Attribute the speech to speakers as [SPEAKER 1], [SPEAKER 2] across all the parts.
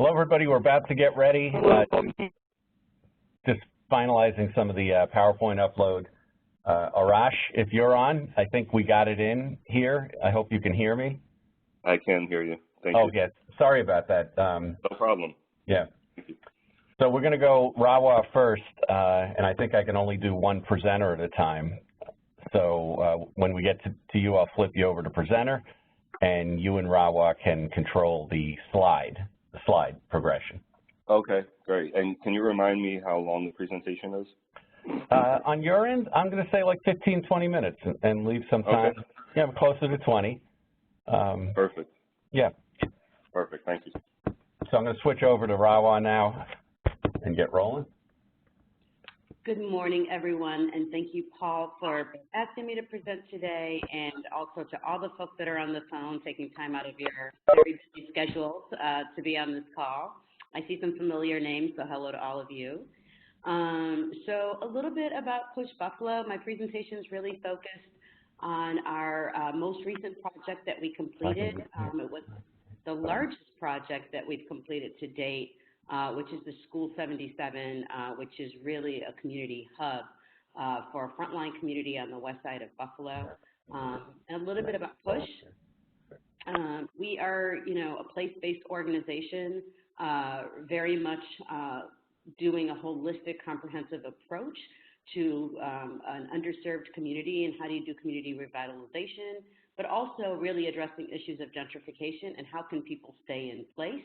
[SPEAKER 1] Hello, everybody. We're about to get ready. Just finalizing some of the PowerPoint upload. Arash, if you're on, I think we got it in here. I hope you can hear me.
[SPEAKER 2] I can hear you. Thank you.
[SPEAKER 1] Yes. Sorry about that.
[SPEAKER 2] No problem.
[SPEAKER 1] Yeah. So we're going to go Rawa first, and I think I can only do one presenter at a time. So when we get to you, I'll flip you over to presenter, and you and Rawa can control the slide progression.
[SPEAKER 2] Okay, great. And can you remind me how long the presentation is?
[SPEAKER 1] On your end, I'm going to say like 15, 20 minutes and leave some time. Okay. Yeah, closer to 20.
[SPEAKER 2] Perfect.
[SPEAKER 1] Yeah.
[SPEAKER 2] Perfect, thank you.
[SPEAKER 1] So I'm going to switch over to Rawa now and get rolling.
[SPEAKER 3] Good morning, everyone, and thank you, Paul, for asking me to present today, and also to all the folks that are on the phone taking time out of your very busy schedules to be on this call. I see some familiar names, so hello to all of you. So a little bit about Push Buffalo. My presentation is really focused on our most recent project that we completed. It was the largest project that we've completed to date, which is the School 77, which is really a community hub for a frontline community on the west side of Buffalo. And a little bit about Push. We are, a place-based organization, very much doing a holistic, comprehensive approach to an underserved community and how do you do community revitalization, but also really addressing issues of gentrification and how can people stay in place,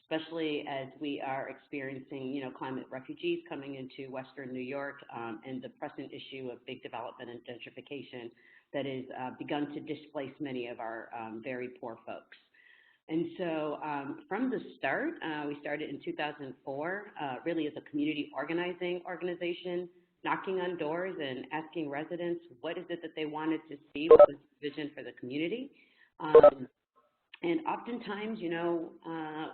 [SPEAKER 3] especially as we are experiencing, climate refugees coming into Western New York and the present issue of big development and gentrification that has begun to displace many of our very poor folks. And so from the start, we started in 2004, really as a community organizing organization, knocking on doors and asking residents what is it that they wanted to see, what was the vision for the community. And oftentimes,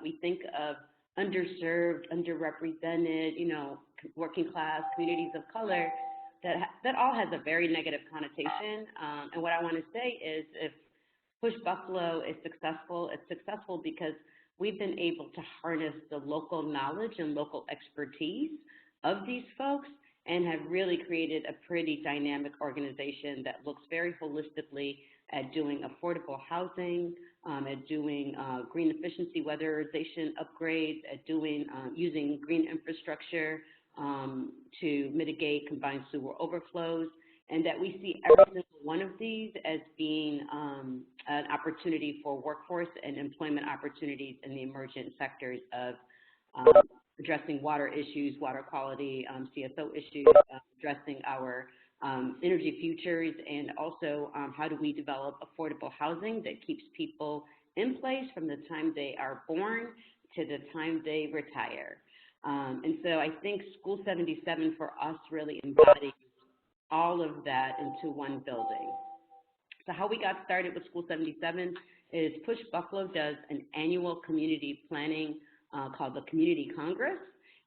[SPEAKER 3] we think of underserved, underrepresented, working class communities of color, that all has a very negative connotation. And what I want to say is if Push Buffalo is successful, it's successful because we've been able to harness the local knowledge and local expertise of these folks and have really created a pretty dynamic organization that looks very holistically at doing affordable housing, at doing green efficiency weatherization upgrades, at doing using green infrastructure to mitigate combined sewer overflows, and that we see every single one of these as being an opportunity for workforce and employment opportunities in the emergent sectors of addressing water issues, water quality, CSO issues, addressing our energy futures, and also how do we develop affordable housing that keeps people in place from the time they are born to the time they retire. And so I think School 77 for us really embodies all of that into one building. So how we got started with School 77 is Push Buffalo does an annual community planning called the Community Congress,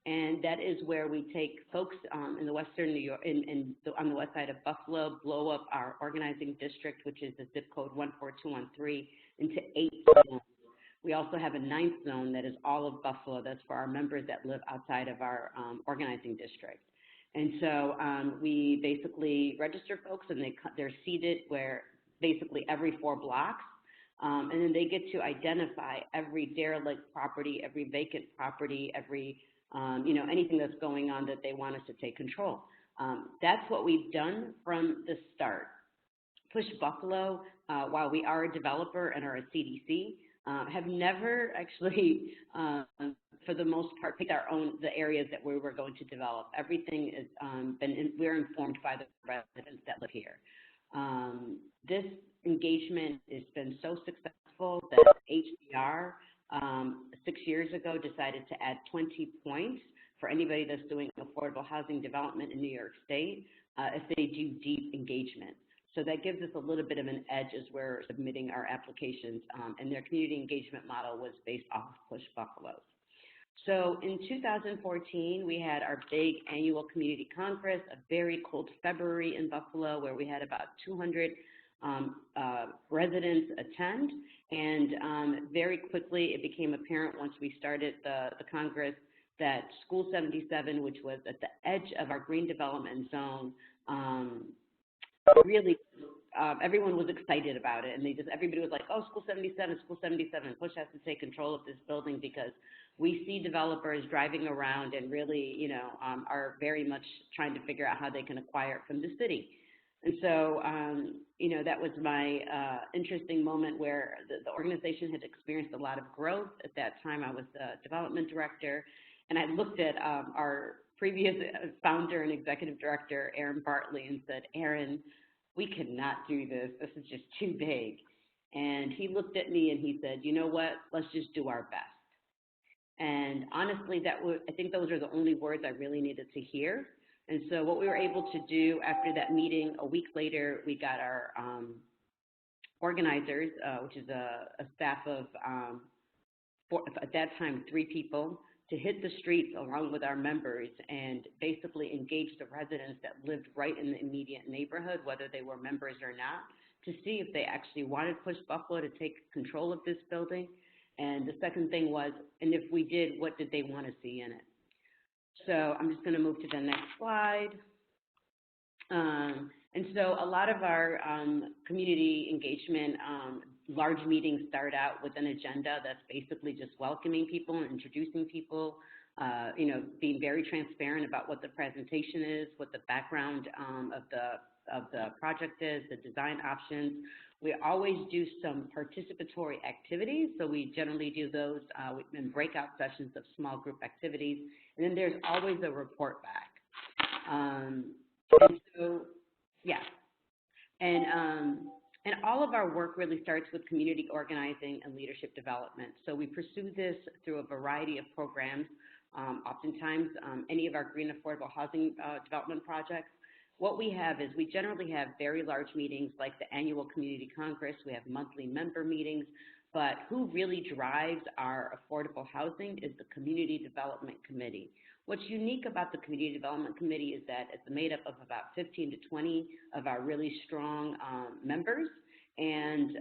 [SPEAKER 3] and that is where we take folks in the Western New York, on the west side of Buffalo, blow up our organizing district, which is the zip code 14213, into 8 zones. We also have a 9th zone that is all of Buffalo. That's for our members that live outside of our organizing district. And so we basically register folks, and they're seated where basically every 4 blocks. And then they get to identify every derelict property, every vacant property, every, anything that's going on that they want us to take control. That's what we've done from the start. Push Buffalo, while we are a developer and are a CDC, have never actually, for the most part, picked the areas that we were going to develop. Everything is we're informed by the residents that live here. This engagement has been so successful that HDR 6 years ago decided to add 20 points for anybody that's doing affordable housing development in New York State if they do deep engagement. So that gives us a little bit of an edge as we're submitting our applications, and their community engagement model was based off of Push Buffalo's. So in 2014, we had our big annual community congress, a very cold February in Buffalo, where we had about 200 residents attend, and very quickly it became apparent once we started the Congress that School 77, which was at the edge of our green development zone, really everyone was excited about it, and everybody was like, oh, School 77, Push has to take control of this building because we see developers driving around and really, are very much trying to figure out how they can acquire it from the city. And so, that was my interesting moment where the organization had experienced a lot of growth. At that time, I was the development director, and I looked at our previous founder and executive director, Aaron Bartley, and said, Aaron, we cannot do this. This is just too big. And he looked at me and he said, you know what, let's just do our best. And honestly, I think those are the only words I really needed to hear. And so what we were able to do after that meeting, a week later, we got our organizers, which is a staff of, at that time, 3 people, to hit the streets along with our members and basically engage the residents that lived right in the immediate neighborhood, whether they were members or not, to see if they actually wanted Push Buffalo to take control of this building. And the second thing was, and if we did, what did they want to see in it? So I'm just going to move to the next slide. And so a lot of our community engagement, large meetings start out with an agenda that's basically just welcoming people and introducing people, being very transparent about what the presentation is, what the background of the project is, the design options. We always do some participatory activities, so we generally do those in breakout sessions of small group activities, and then there's always a report back. And so, yeah, and all of our work really starts with community organizing and leadership development. So we pursue this through a variety of programs. Oftentimes, any of our green affordable housing development projects. What we have is we generally have very large meetings like the annual community congress. We have monthly member meetings, but who really drives our affordable housing is the community development committee. What's unique about the community development committee is that it's made up of about 15 to 20 of our really strong members, and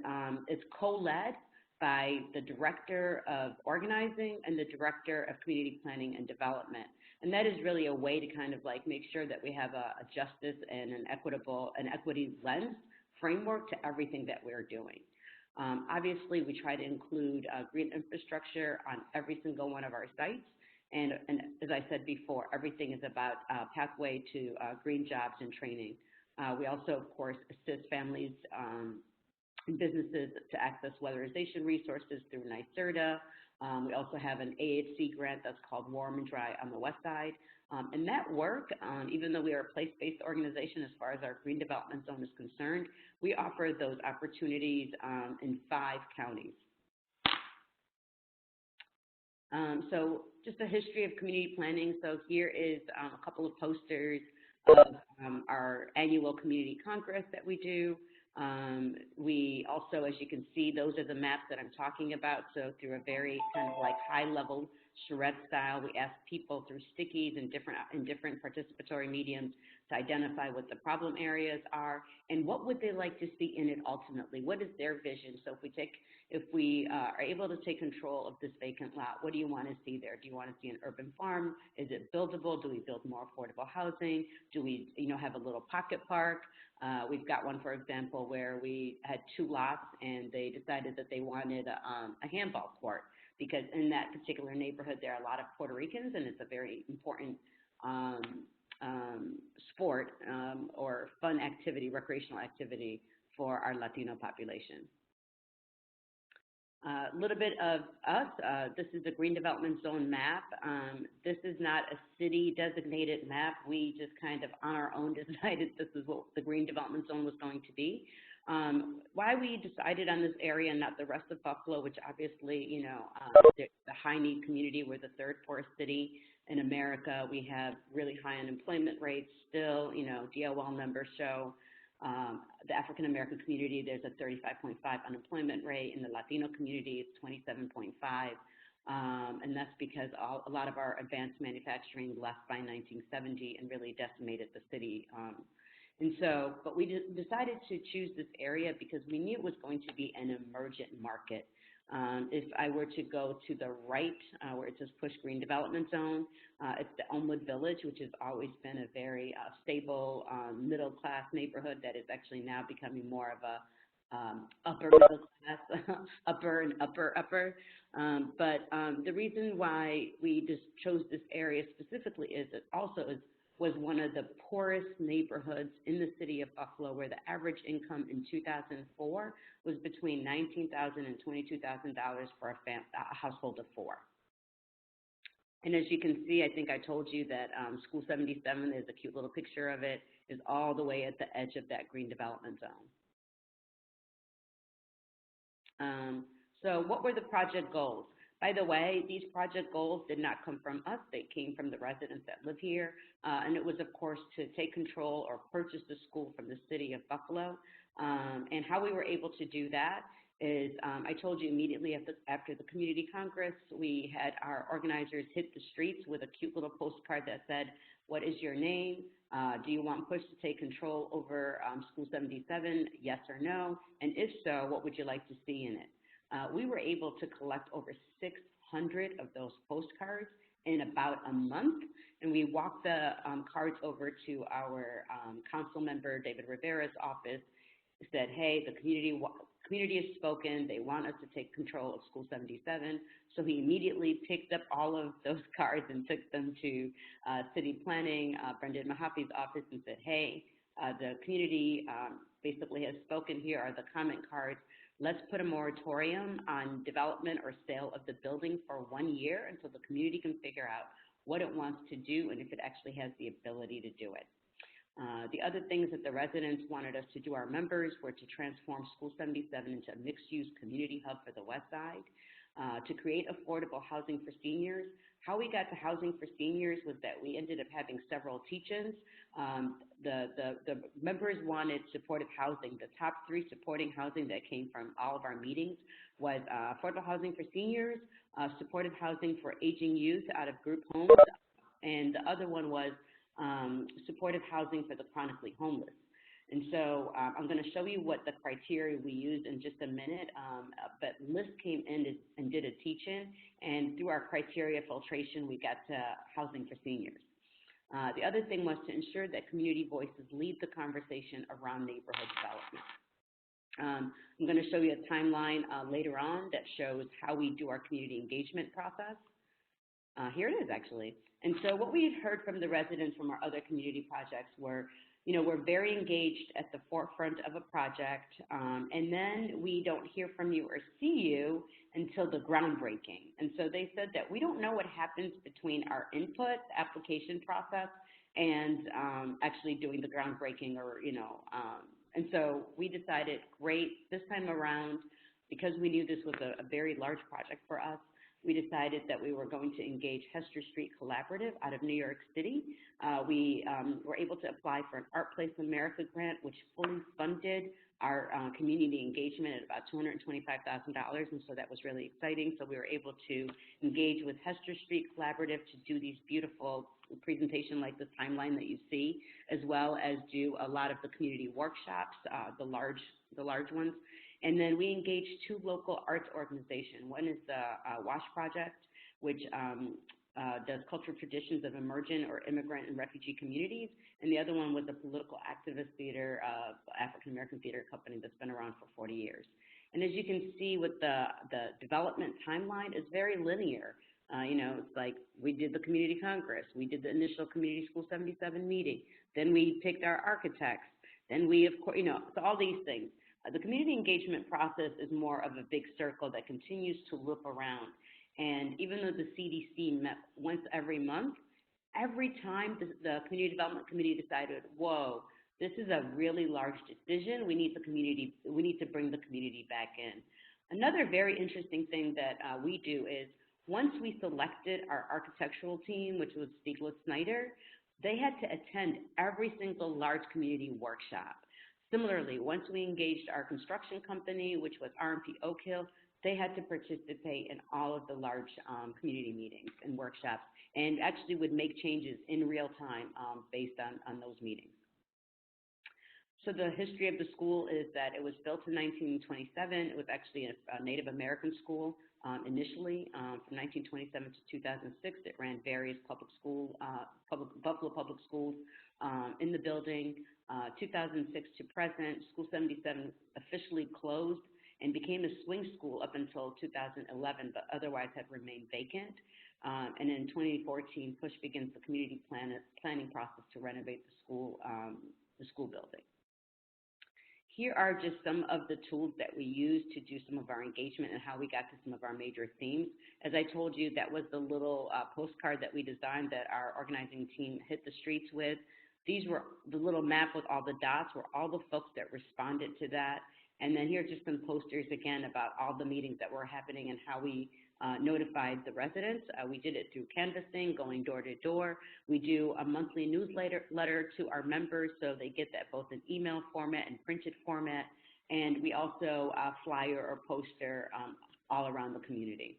[SPEAKER 3] it's co-led by the director of organizing and the director of community planning and development. And that is really a way to kind of like make sure that we have a justice and an equity lens framework to everything that we're doing. Obviously, we try to include green infrastructure on every single one of our sites. And as I said before, everything is about pathway to green jobs and training. We also, of course, assist families and businesses to access weatherization resources through NYSERDA. We also have an AHC grant that's called Warm and Dry on the west side. And that work, even though we are a place-based organization as far as our green development zone is concerned, we offer those opportunities in 5 counties. So just a history of community planning. So here is a couple of posters of our annual community congress that we do. We also, as you can see, those are the maps that I'm talking about. So through a very kind of like high-level charrette style, we ask people through stickies and different participatory mediums to identify what the problem areas are and what would they like to see in it ultimately. What is their vision? So if we are able to take control of this vacant lot, what do you want to see there? Do you want to see an urban farm? Is it buildable? Do we build more affordable housing? Do we, have a little pocket park? We've got one, for example, where we had 2 lots and they decided that they wanted a handball court because in that particular neighborhood there are a lot of Puerto Ricans and it's a very important sport or fun activity, recreational activity for our Latino population. A little bit of us. This is a green development zone map. This is not a city designated map. We just kind of on our own decided this is what the green development zone was going to be. Why we decided on this area and not the rest of Buffalo, which obviously, the high need community. We're the 3rd poorest city in America. We have really high unemployment rates still. DOL numbers show the African American community, there's a 35.5 unemployment rate. In the Latino community, it's 27.5. And that's because a lot of our advanced manufacturing left by 1970 and really decimated the city. And so, but we decided to choose this area because we knew it was going to be an emergent market. If I were to go to the right, where it says Push Green Development Zone, it's the Elmwood Village, which has always been a very stable middle-class neighborhood that is actually now becoming more of a upper middle class, upper and upper. But the reason why we just chose this area specifically is it also was one of the poorest neighborhoods in the city of Buffalo, where the average income in 2004 was between $19,000 and $22,000 for a household of four. And as you can see, I think I told you that School 77, there's a cute little picture of it, is all the way at the edge of that green development zone. So what were the project goals? By the way, these project goals did not come from us. They came from the residents that live here. And it was, of course, to take control or purchase the school from the city of Buffalo. And how we were able to do that is, I told you immediately after the community congress, we had our organizers hit the streets with a cute little postcard that said, what is your name? Do you want Push to take control over School 77? Yes or no? And if so, what would you like to see in it? We were able to collect over 600 of those postcards in about a month, and we walked the cards over to our council member, David Rivera's office, said, hey, the community has spoken, they want us to take control of School 77, so he immediately picked up all of those cards and took them to city planning, Brendan Mahaffey's office, and said, hey, the community basically has spoken, here are the comment cards. Let's put a moratorium on development or sale of the building for 1 year until the community can figure out what it wants to do and if it actually has the ability to do it. The other things that the residents wanted us to do, our members, were to transform School 77 into a mixed-use community hub for the West Side, to create affordable housing for seniors. How we got to housing for seniors was that we ended up having several teach-ins. The members wanted supportive housing. The top 3 supporting housing that came from all of our meetings was affordable housing for seniors, supportive housing for aging youth out of group homes, and the other one was supportive housing for the chronically homeless. And so I'm going to show you what the criteria we used in just a minute, but Liz came in and did a teach-in, and through our criteria filtration, we got to housing for seniors. The other thing was to ensure that community voices lead the conversation around neighborhood development. I'm going to show you a timeline later on that shows how we do our community engagement process. Here it is, actually. And so what we had heard from the residents from our other community projects were, you know, we're very engaged at the forefront of a project, and then we don't hear from you or see you until the groundbreaking. And so they said that we don't know what happens between our input, application process, and actually doing the groundbreaking, or, you know, and so we decided, great, this time around, because we knew this was a very large project for us, we decided that we were going to engage Hester Street Collaborative out of New York City. We were able to apply for an Art Place America grant, which fully funded our community engagement at about $225,000, and so that was really exciting. So we were able to engage with Hester Street Collaborative to do these beautiful presentation like the timeline that you see, as well as do a lot of the community workshops, the large ones. And then we engaged 2 local arts organizations. One is the WASH Project, which does cultural traditions of emergent or immigrant and refugee communities, and the other one was a political activist theater, African-American theater company that's been around for 40 years. And as you can see with the development timeline, it's very linear. You know, it's like we did the community congress, we did the initial community School 77 meeting, then we picked our architects, then we, of course, you know, so all these things. The community engagement process is more of a big circle that continues to loop around. And even though the CDC met once every month, every time the Community Development Committee decided, whoa, this is a really large decision, we need to bring the community back in. Another very interesting thing that we do is, once we selected our architectural team, which was Stieglitz-Snyder, they had to attend every single large community workshop. Similarly, once we engaged our construction company, which was R&P Oak Hill, they had to participate in all of the large community meetings and workshops, and actually would make changes in real time based on those meetings. So the history of the school is that it was built in 1927. It was actually a Native American school initially. From 1927 to 2006, it ran various Buffalo public schools in the building. 2006 to present, School 77 officially closed and became a swing school up until 2011, but otherwise had remained vacant. And in 2014, PUSH begins the community planning process to renovate the school building. Here are just some of the tools that we use to do some of our engagement and how we got to some of our major themes. As I told you, that was the little postcard that we designed that our organizing team hit the streets with. These were the little map with all the dots were all the folks that responded to that. And then here are just some posters again about all the meetings that were happening and how we notified the residents. We did it through canvassing, going door to door. We do a monthly newsletter to our members, so they get that both in email format and printed format. And we also flyer or poster all around the community.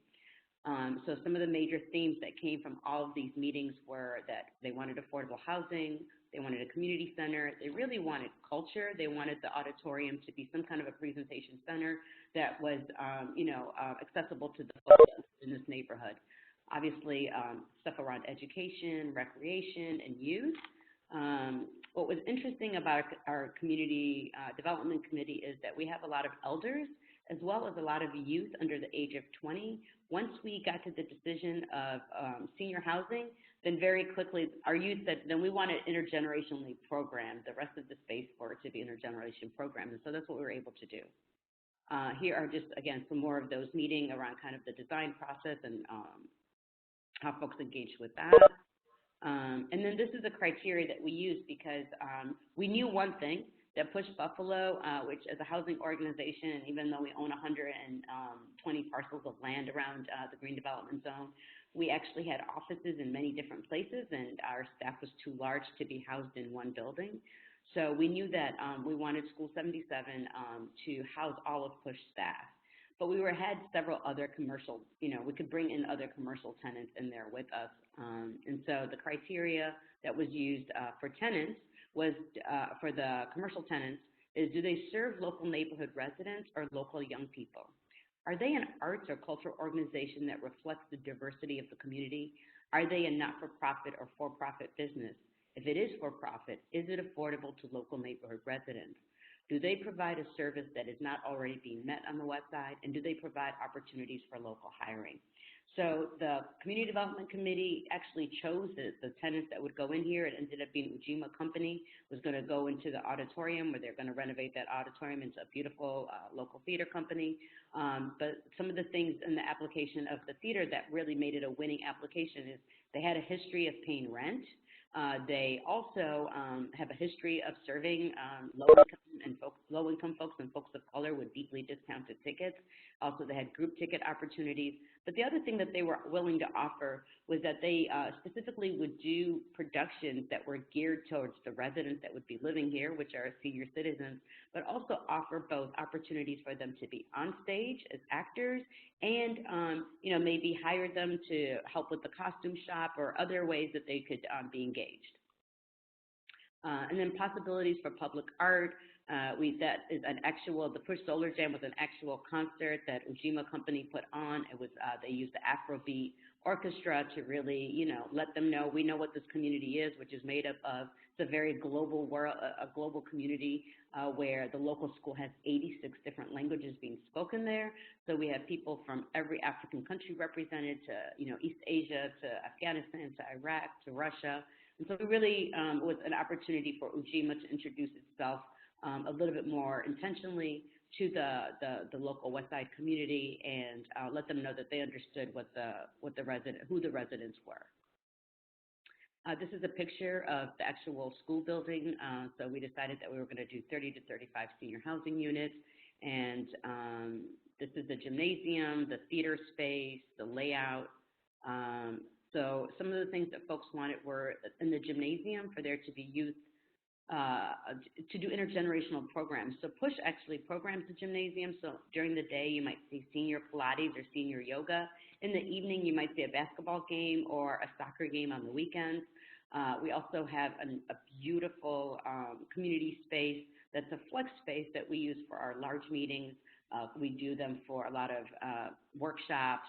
[SPEAKER 3] So some of the major themes that came from all of these meetings were that they wanted affordable housing, they wanted a community center, they really wanted culture, they wanted the auditorium to be some kind of a presentation center that was, accessible to the folks in this neighborhood. Obviously, stuff around education, recreation, and youth. What was interesting about our community development committee is that we have a lot of elders as well as a lot of youth under the age of 20. Once we got to the decision of senior housing, then very quickly our youth said, then we want it intergenerationally programmed, the rest of the space for it to be intergeneration programmed. And so that's what we were able to do. Here are just, again, some more of those meetings around kind of the design process and how folks engaged with that. And then this is the criteria that we used because we knew one thing, that PUSH Buffalo, which is a housing organization, even though we own 120 parcels of land around the Green Development Zone, we actually had offices in many different places, and our staff was too large to be housed in one building. So we knew that we wanted School 77 to house all of PUSH staff. But we had several other commercial, we could bring in other commercial tenants in there with us. And so the criteria that was used for tenants was, for the commercial tenants, is do they serve local neighborhood residents or local young people? Are they an arts or cultural organization that reflects the diversity of the community? Are they a not-for-profit or for-profit business? If it is for-profit, is it affordable to local neighborhood residents? Do they provide a service that is not already being met on the west side? And do they provide opportunities for local hiring? So the Community Development Committee actually chose the tenants that would go in here. It ended up being Ujima Company was going to go into the auditorium where they're going to renovate that auditorium into a beautiful local theater company. But some of the things in the application of the theater that really made it a winning application is they had a history of paying rent. They also have a history of serving low-income folks and folks of color with deeply discounted tickets. Also, they had group ticket opportunities. But the other thing that they were willing to offer was that they specifically would do productions that were geared towards the residents that would be living here, which are senior citizens, but also offer both opportunities for them to be on stage as actors and, maybe hire them to help with the costume shop or other ways that they could be engaged. And then possibilities for public art. That is an actual, the PUSH Solar Jam was an actual concert that Ujima Company put on. It was, they used the Afrobeat orchestra to really, let them know we know what this community is, which is made up of, it's a very global world, a global community where the local school has 86 different languages being spoken there. So we have people from every African country represented to, East Asia, to Afghanistan, to Iraq, to Russia. And so it really was an opportunity for Ujima to introduce itself a little bit more intentionally to the local West Side community and let them know that they understood who the residents were. This is a picture of the actual school building. So we decided that we were going to do 30 to 35 senior housing units. And this is the gymnasium, the theater space, the layout. So some of the things that folks wanted were in the gymnasium for there to be youth, to do intergenerational programs. So PUSH actually programs the gymnasium. So during the day, you might see senior Pilates or senior yoga. In the evening, you might see a basketball game or a soccer game on the weekends. We also have a beautiful community space that's a flex space that we use for our large meetings. We do them for a lot of workshops,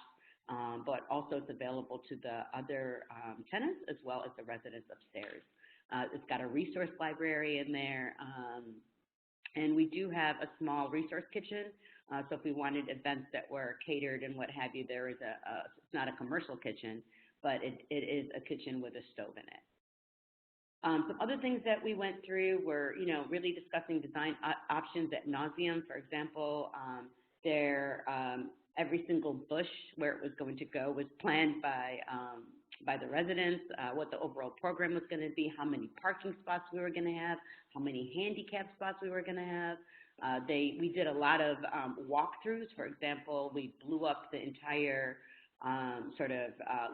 [SPEAKER 3] but also it's available to the other tenants as well as the residents upstairs. It's got a resource library in there, and we do have a small resource kitchen. So if we wanted events that were catered and what have you, there is it's not a commercial kitchen, but it is a kitchen with a stove in it. Some other things that we went through were, really discussing design options ad nauseum. For example, every single bush where it was going to go was planned by the residents, what the overall program was going to be, how many parking spots we were going to have, how many handicap spots we were going to have. We did a lot of walkthroughs. For example, we blew up the entire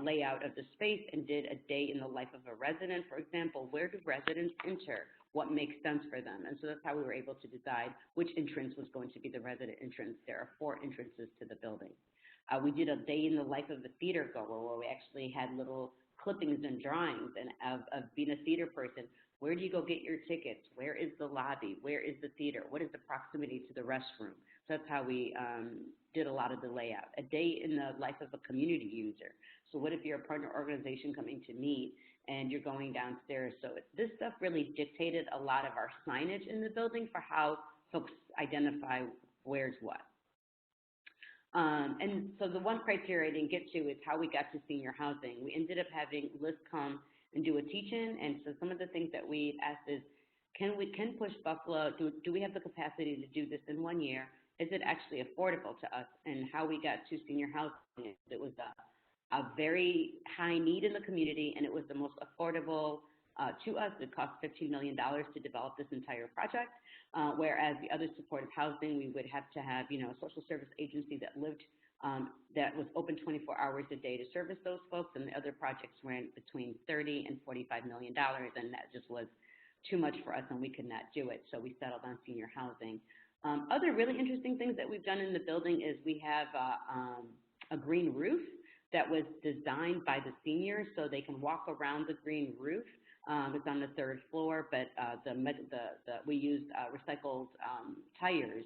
[SPEAKER 3] layout of the space and did a day in the life of a resident. For example, where do residents enter? What makes sense for them? And so that's how we were able to decide which entrance was going to be the resident entrance. There are 4 entrances to the building. We did a day in the life of a theater goer where we actually had little clippings and drawings of being a theater person. Where do you go get your tickets? Where is the lobby? Where is the theater? What is the proximity to the restroom? So that's how we did a lot of the layout. A day in the life of a community user. So what if you're a partner organization coming to meet and you're going downstairs? So this stuff really dictated a lot of our signage in the building for how folks identify where's what. And so the one criteria I didn't get to is how we got to senior housing. We ended up having Liz come and do a teach-in, and so some of the things that we asked is, can Push Buffalo, do we have the capacity to do this in 1 year? Is it actually affordable to us? And how we got to senior housing, it was a very high need in the community, and it was the most affordable to us. It cost $15 million to develop this entire project, whereas the other supportive housing, we would have to have, a social service agency that lived, that was open 24 hours a day to service those folks, and the other projects ran between $30 and $45 million, and that just was too much for us, and we could not do it, so we settled on senior housing. Other really interesting things that we've done in the building is we have a green roof that was designed by the seniors so they can walk around the green roof. It's on the 3rd floor, but we used recycled tires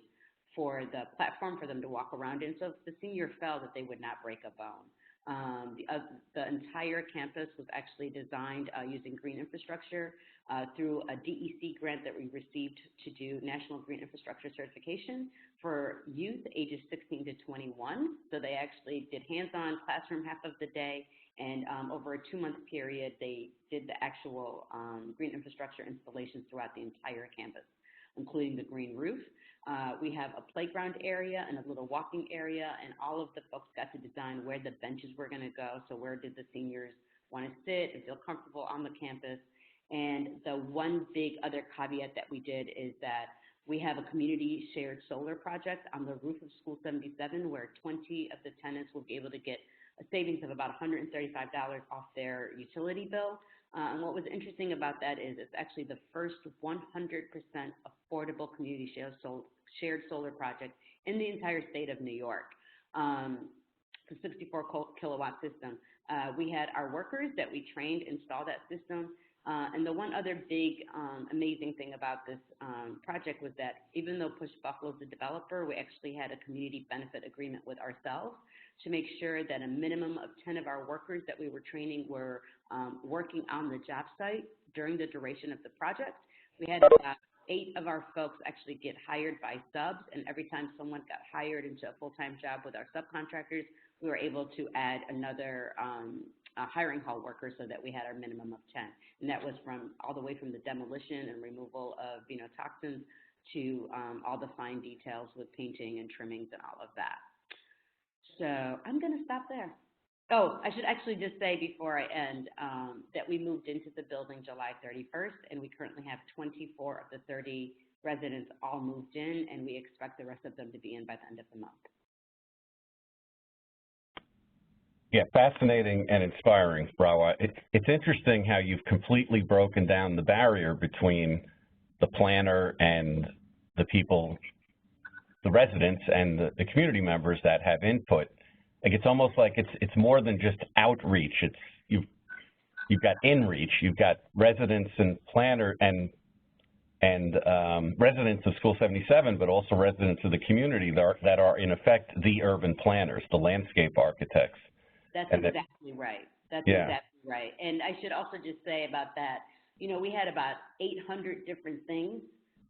[SPEAKER 3] for the platform for them to walk around in. So if the senior fell, that they would not break a bone. The entire campus was actually designed using green infrastructure through a DEC grant that we received to do National Green Infrastructure Certification for youth ages 16 to 21. So they actually did hands-on classroom half of the day, and over a 2-month period, they did the actual green infrastructure installations throughout the entire campus, including the green roof. We have a playground area and a little walking area, and all of the folks got to design where the benches were going to go. So where did the seniors want to sit and feel comfortable on the campus? And the one big other caveat that we did is that we have a community shared solar project on the roof of School 77 where 20 of the tenants will be able to get a savings of about $135 off their utility bill. And what was interesting about that is it's actually the first 100% affordable community shared solar project in the entire state of New York. It's a 64 kilowatt system. We had our workers that we trained install that system. And the one other big amazing thing about this project was that even though Push Buffalo is the developer, we actually had a community benefit agreement with ourselves to make sure that a minimum of 10 of our workers that we were training were working on the job site during the duration of the project. We had about 8 of our folks actually get hired by subs, and every time someone got hired into a full-time job with our subcontractors, we were able to add another hiring hall worker so that we had our minimum of 10. And that was from all the way from the demolition and removal of toxins to all the fine details with painting and trimmings and all of that. So I'm going to stop there. Oh, I should actually just say before I end that we moved into the building July 31st, and we currently have 24 of the 30 residents all moved in, and we expect the rest of them to be in by the end of the month.
[SPEAKER 1] Yeah, fascinating and inspiring, Rawa. It's interesting how you've completely broken down the barrier between the planner and the people, the residents and the community members that have input. Like it's almost like it's more than just outreach. You've got inreach. You've got residents and planner and and residents of School 77, but also residents of the community that are in effect the urban planners, the landscape architects.
[SPEAKER 3] That's exactly right. That's exactly right. And I should also just say about that, you know, we had about 800 different things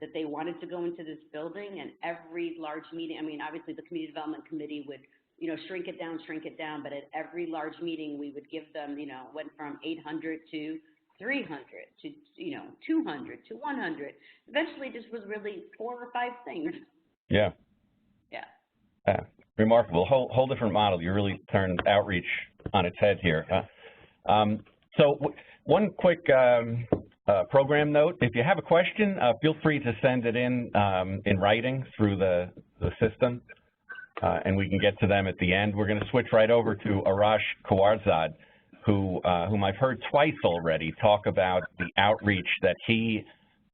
[SPEAKER 3] that they wanted to go into this building, and every large meeting, I mean, obviously the Community Development Committee would, you know, shrink it down, but at every large meeting we would give them, you know, went from 800 to 300 to, you know, 200 to 100. Eventually this was really 4 or 5 things.
[SPEAKER 1] Yeah.
[SPEAKER 3] Yeah.
[SPEAKER 1] Remarkable. Whole different model. You really turned outreach on its head here. So one quick program note. If you have a question, feel free to send it in writing through the system, and we can get to them at the end. We're going to switch right over to Arash Kawarzad, whom I've heard twice already talk about the outreach that he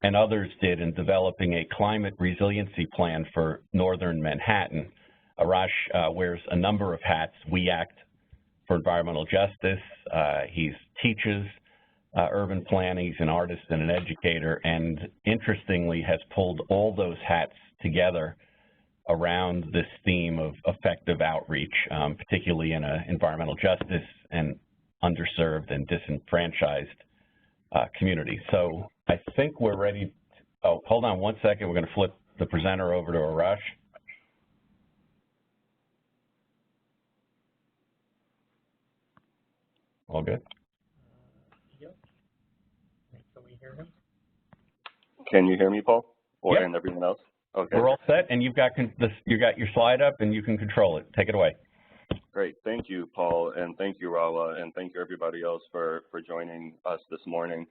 [SPEAKER 1] and others did in developing a climate resiliency plan for northern Manhattan. Arash wears a number of hats. We Act for Environmental Justice. He teaches urban planning. He's an artist and an educator, and interestingly has pulled all those hats together around this theme of effective outreach, particularly in environmental justice and underserved and disenfranchised communities. So I think we're ready. Oh, hold on one second. We're going to flip the presenter over to Arash. All good?
[SPEAKER 4] Yep. Can we hear him?
[SPEAKER 2] Can you hear me, Paul? Or
[SPEAKER 1] Yep.
[SPEAKER 2] and everyone else? Okay.
[SPEAKER 1] We're all set, and you got your slide up, and you can control it. Take it away.
[SPEAKER 2] Great. Thank you, Paul, and thank you, Rawa, and thank you, everybody else, for joining us this morning.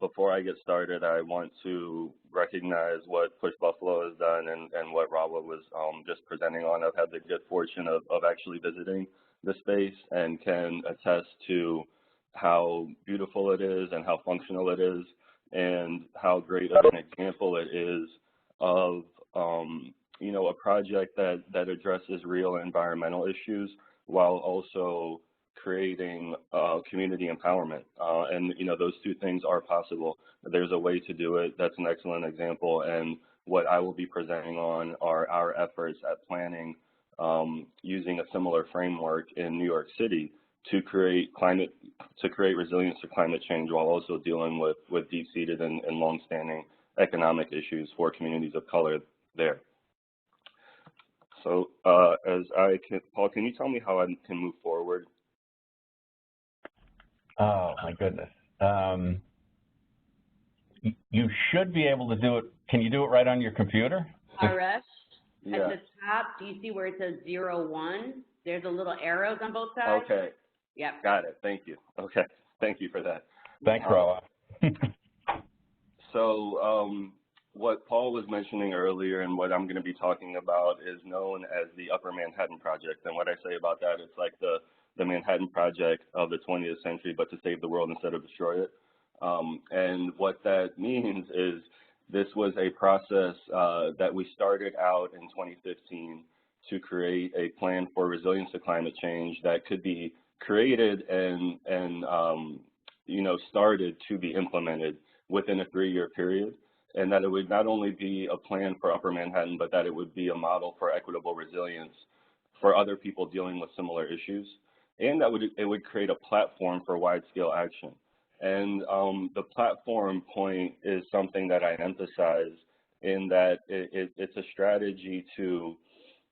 [SPEAKER 2] Before I get started, I want to recognize what Push Buffalo has done and what Rawa was just presenting on. I've had the good fortune of actually visiting the space and can attest to how beautiful it is and how functional it is and how great of an example it is of you know, a project that addresses real environmental issues while also creating community empowerment. And, you know, those two things are possible. There's a way to do it. That's an excellent example. And what I will be presenting on are our efforts at planning using a similar framework in New York City to create resilience to climate change while also dealing with deep-seated and long-standing economic issues for communities of color there. So Paul, can you tell me how I can move forward?
[SPEAKER 1] Oh, my goodness. You should be able to do it. Can you do it right on your computer?
[SPEAKER 3] Arash,
[SPEAKER 2] Yeah.
[SPEAKER 3] at the top, do you see where it says 01? There's a little arrows on both sides.
[SPEAKER 2] Okay.
[SPEAKER 3] Yep.
[SPEAKER 2] Got it. Thank you. Okay. Thank you for that.
[SPEAKER 1] Thanks, Rawa.
[SPEAKER 2] So what Paul was mentioning earlier and what I'm going to be talking about is known as the Upper Manhattan Project. And what I say about that, it's like the Manhattan Project of the 20th century, but to save the world instead of destroy it. And what that means is this was a process that we started out in 2015 to create a plan for resilience to climate change that could be created and you know, started to be implemented within a 3-year period, and that it would not only be a plan for Upper Manhattan, but that it would be a model for equitable resilience for other people dealing with similar issues, and that it would create a platform for wide-scale action. And the platform point is something that I emphasize in that it's a strategy to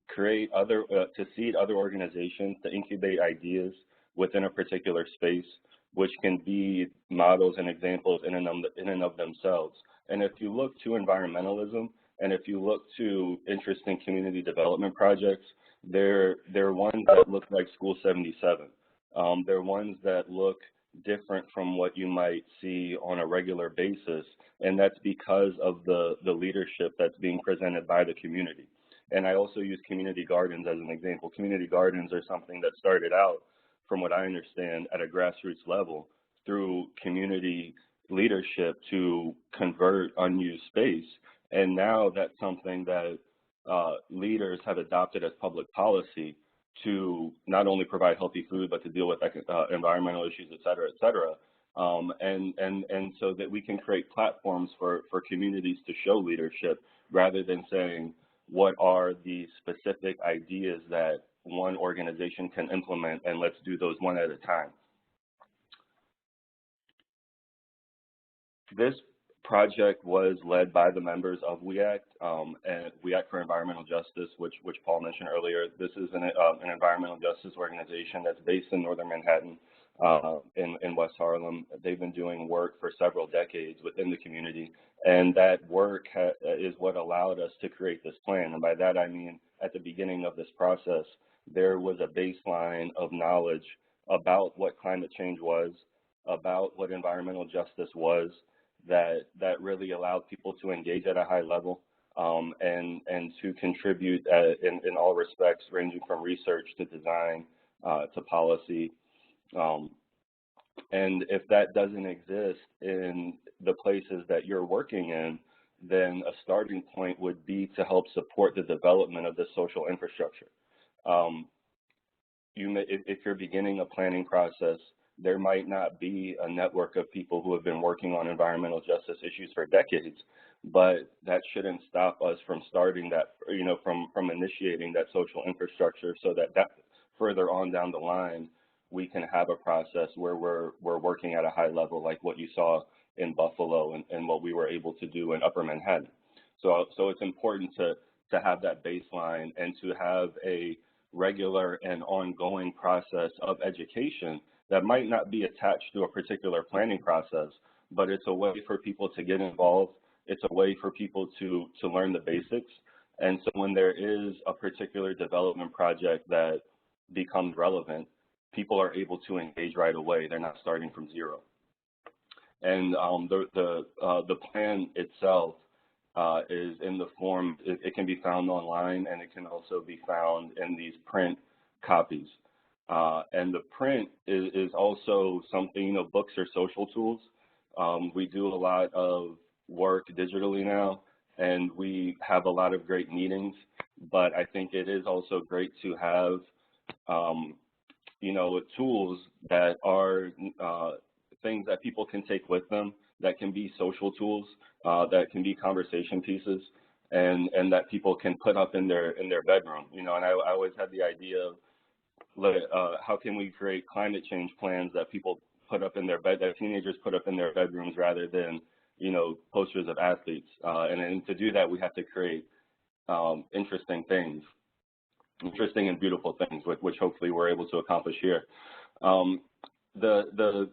[SPEAKER 2] create to seed other organizations, to incubate ideas within a particular space, which can be models and examples in and of themselves. And if you look to environmentalism, and if you look to interesting community development projects, they're ones that look like School 77. They're ones that look different from what you might see on a regular basis, and that's because of the leadership that's being presented by the community. And I also use community gardens as an example. Community gardens are something that started out, from what I understand, at a grassroots level through community leadership to convert unused space. And now that's something that leaders have adopted as public policy to not only provide healthy food, but to deal with environmental issues, et cetera, and so that we can create platforms for communities to show leadership rather than saying what are the specific ideas that one organization can implement and let's do those one at a time. This project was led by the members of We Act, and We Act for Environmental Justice, which Paul mentioned earlier. This is an environmental justice organization that's based in Northern Manhattan, in West Harlem. They've been doing work for several decades within the community, and that work is what allowed us to create this plan. And by that I mean, at the beginning of this process, there was a baseline of knowledge about what climate change was, about what environmental justice was, that really allowed people to engage at a high level, and to contribute in all respects, ranging from research to design to policy. And if that doesn't exist in the places that you're working in, then a starting point would be to help support the development of the social infrastructure. If you're beginning a planning process, there might not be a network of people who have been working on environmental justice issues for decades, but that shouldn't stop us from starting that, from initiating that social infrastructure, so that further on down the line, we can have a process where we're working at a high level, like what you saw in Buffalo and what we were able to do in Upper Manhattan. So it's important to have that baseline and to have a regular and ongoing process of education that might not be attached to a particular planning process, but it's a way for people to get involved. It's a way for people to learn the basics. And so when there is a particular development project that becomes relevant, people are able to engage right away. They're not starting from zero. And the plan itself is in the form, it can be found online, and it can also be found in these print copies. And the print is also something, books are social tools. We do a lot of work digitally now, and we have a lot of great meetings, but I think it is also great to have, tools that are things that people can take with them, that can be social tools, that can be conversation pieces, and that people can put up in their bedroom. And I always had the idea of, how can we create climate change plans that people put up in that teenagers put up in their bedrooms rather than, posters of athletes. And to do that, we have to create interesting and beautiful things, which hopefully we're able to accomplish here. The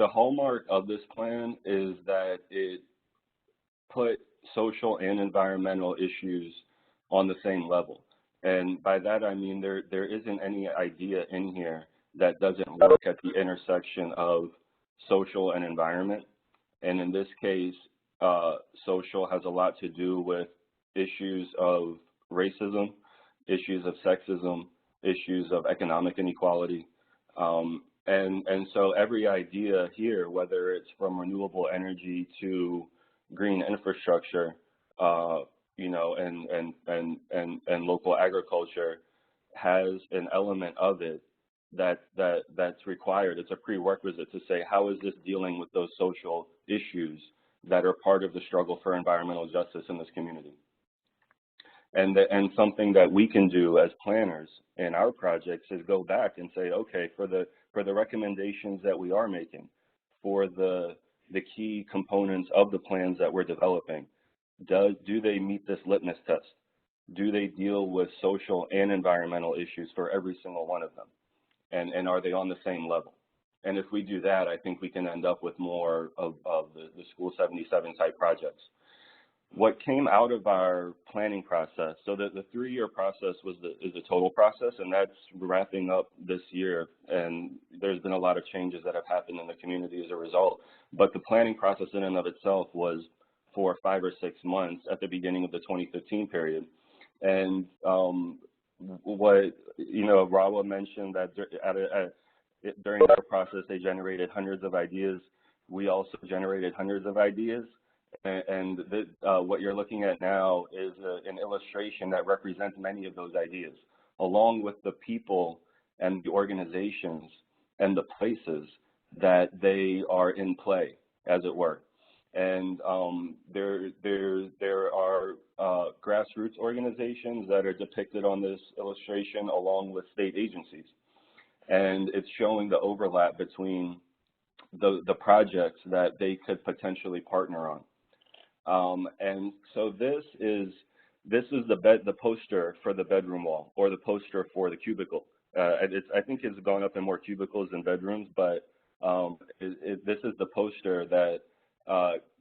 [SPEAKER 2] hallmark of this plan is that it put social and environmental issues on the same level. And by that, I mean there isn't any idea in here that doesn't work at the intersection of social and environment. And in this case, social has a lot to do with issues of racism, issues of sexism, issues of economic inequality. And so every idea here, whether it's from renewable energy to green infrastructure, and local agriculture, has an element of it that's required. It's a prerequisite to say, how is this dealing with those social issues that are part of the struggle for environmental justice in this community? And something that we can do as planners in our projects is go back and say, okay, for the recommendations that we are making, for the key components of the plans that we're developing, do they meet this litmus test? Do they deal with social and environmental issues for every single one of them? And are they on the same level? And if we do that, I think we can end up with more of the School 77 type projects. What came out of our planning process, so the 3-year process is the total process, and that's wrapping up this year. And there's been a lot of changes that have happened in the community as a result. But the planning process in and of itself was for 5 or 6 months at the beginning of the 2015 period. And what, Rawa mentioned that during that process, they generated hundreds of ideas. We also generated hundreds of ideas. And what you're looking at now is an illustration that represents many of those ideas, along with the people and the organizations and the places that they are in play, as it were. And there are grassroots organizations that are depicted on this illustration along with state agencies. And it's showing the overlap between the projects that they could potentially partner on. And so this is the poster for the bedroom wall, or the poster for the cubicle. I think it's gone up in more cubicles than bedrooms, but this is the poster that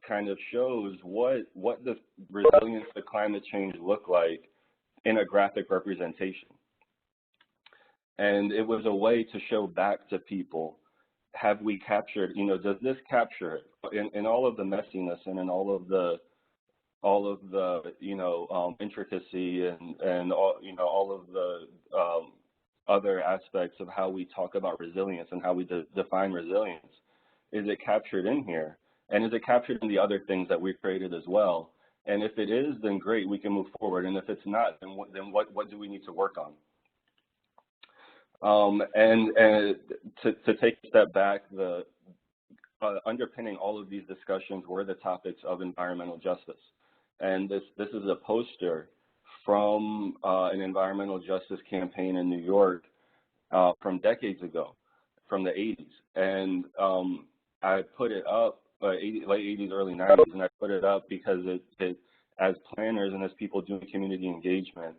[SPEAKER 2] kind of shows what the resilience to climate change look like in a graphic representation. And it was a way to show back to people, have we captured, does this capture it in all of the messiness and in all of the intricacy and all of the other aspects of how we talk about resilience and how we define resilience? Is it captured in here? And is it captured in the other things that we've created as well? And if it is, then great, we can move forward. And if it's not, then what do we need to work on? And to take a step back, the underpinning all of these discussions were the topics of environmental justice. And this is a poster from an environmental justice campaign in New York from decades ago, from the 80s. And I put it up, late 80s, early 90s, and I put it up because it as planners and as people doing community engagement,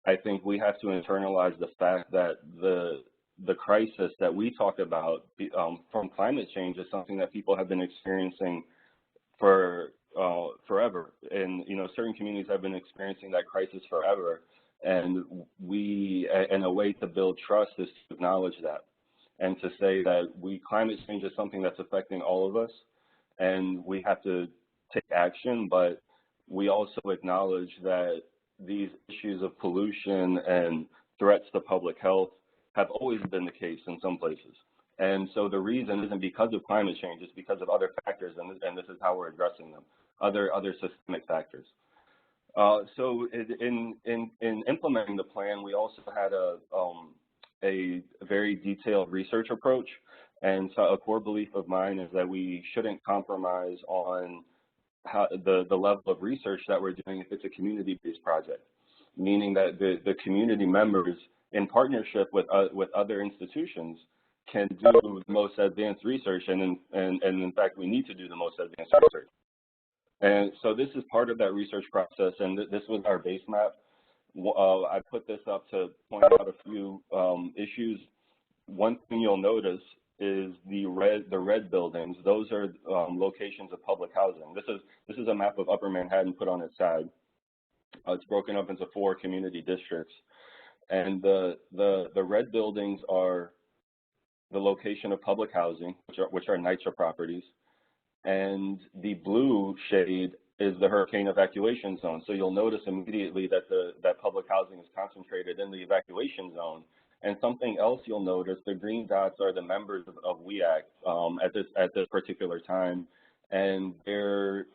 [SPEAKER 2] I think we have to internalize the fact that the crisis that we talk about from climate change is something that people have been experiencing for forever. And, certain communities have been experiencing that crisis forever. And and a way to build trust is to acknowledge that and to say that climate change is something that's affecting all of us, and we have to take action, but we also acknowledge that these issues of pollution and threats to public health have always been the case in some places. And so the reason isn't because of climate change, it's because of other factors, and this is how we're addressing them, other systemic factors. So in implementing the plan, we also had a very detailed research approach. And so a core belief of mine is that we shouldn't compromise on the level of research that we're doing if it's a community-based project, meaning that the community members, in partnership with other institutions, can do the most advanced research, and in fact, we need to do the most advanced research. And so this is part of that research process, and this was our base map. I put this up to point out a few issues. One thing you'll notice is the red buildings. Those are locations of public housing. This is a map of Upper Manhattan put on its side. It's broken up into 4 community districts, and the red buildings are the location of public housing, which are NYCHA properties, and the blue shade is the hurricane evacuation zone. So you'll notice immediately that that public housing is concentrated in the evacuation zone. And something else you'll notice, the green dots are the members of WEAC at this particular time, and that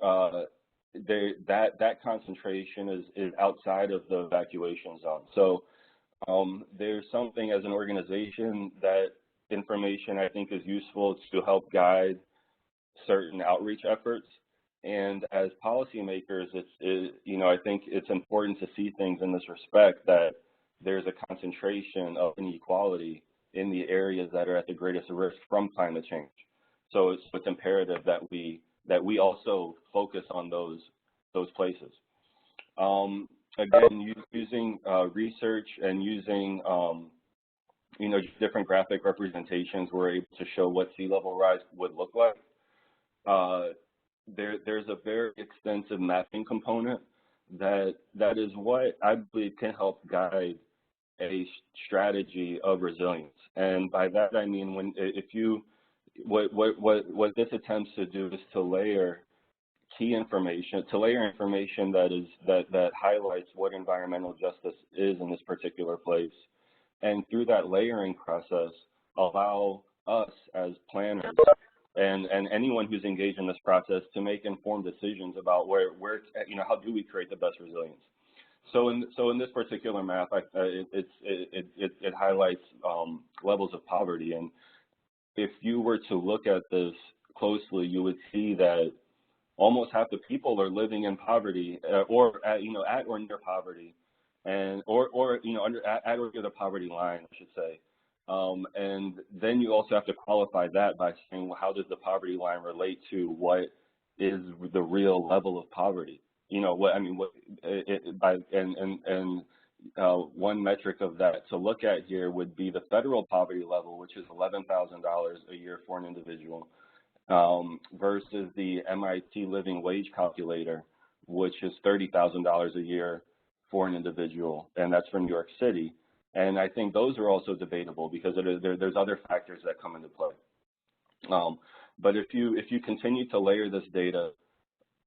[SPEAKER 2] concentration is outside of the evacuation zone. So there's something as an organization that information I think is useful to help guide certain outreach efforts. And as policymakers, I think it's important to see things in this respect, that there's a concentration of inequality in the areas that are at the greatest risk from climate change. So it's imperative that we also focus on those places. Again, using research and using different graphic representations, we're able to show what sea level rise would look like. There's a very extensive mapping component that is what I believe can help guide a strategy of resilience. And by that I mean what this attempts to do is to layer key information, that highlights what environmental justice is in this particular place, and through that layering process, allow us as planners and anyone who's engaged in this process to make informed decisions about how do we create the best resilience. So in this particular map, it highlights levels of poverty, and if you were to look at this closely, you would see that almost half the people are living in poverty, or at, at or near poverty, and or at or near the poverty line, I should say. And then you also have to qualify that by saying, well, how does the poverty line relate to what is the real level of poverty? One metric of that to look at here would be the federal poverty level, which is $11,000 a year for an individual, versus the MIT living wage calculator, which is $30,000 a year for an individual, and that's for New York City. And I think those are also debatable because there's other factors that come into play. But if you continue to layer this data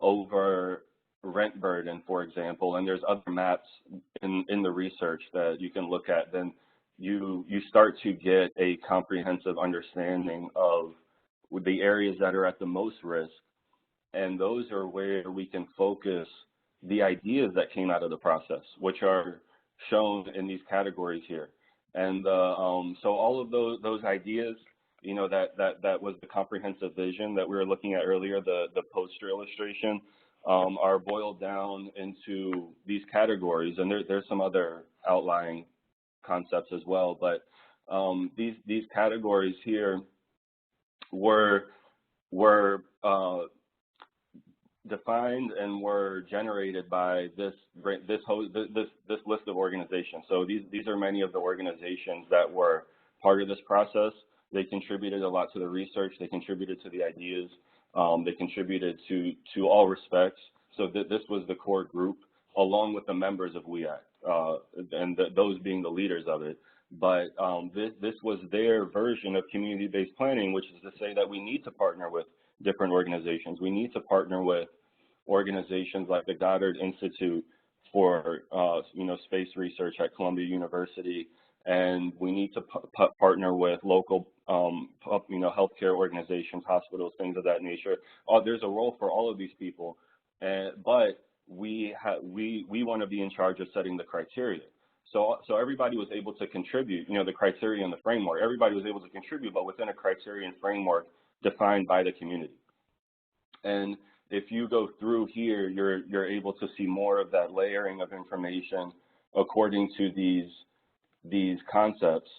[SPEAKER 2] over rent burden, for example, and there's other maps in the research that you can look at, then you start to get a comprehensive understanding of the areas that are at the most risk, and those are where we can focus the ideas that came out of the process, which are shown in these categories here. And so all of those ideas, that was the comprehensive vision that we were looking at earlier, the poster illustration, are boiled down into these categories, and there's some other outlying concepts as well, but these categories here were defined and were generated by this list of organizations. So these are many of the organizations that were part of this process. They contributed a lot to the research. They contributed to the ideas. They contributed to all respects. So this was the core group, along with the members of WEAC, and those being the leaders of it. But this was their version of community-based planning, which is to say that we need to partner with different organizations. We need to partner with organizations like the Goddard Institute for space research at Columbia University, and we need to partner with local healthcare organizations, hospitals, things of that nature. There's a role for all of these people, but we want to be in charge of setting the criteria. So everybody was able to contribute, the criteria and the framework. Everybody was able to contribute, but within a criterion framework defined by the community. And if you go through here, you're able to see more of that layering of information according to these concepts.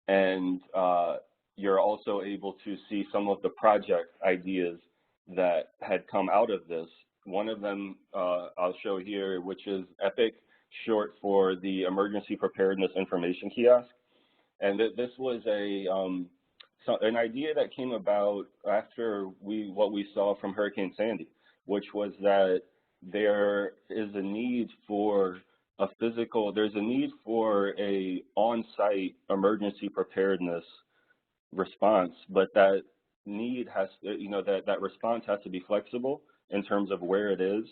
[SPEAKER 2] And you're also able to see some of the project ideas that had come out of this. One of them I'll show here, which is EPIC, short for the Emergency Preparedness Information Kiosk. And this was an idea that came about after what we saw from Hurricane Sandy, which was that there is a need for there's a need for a on-site emergency preparedness response, but that need has, that response has to be flexible in terms of where it is.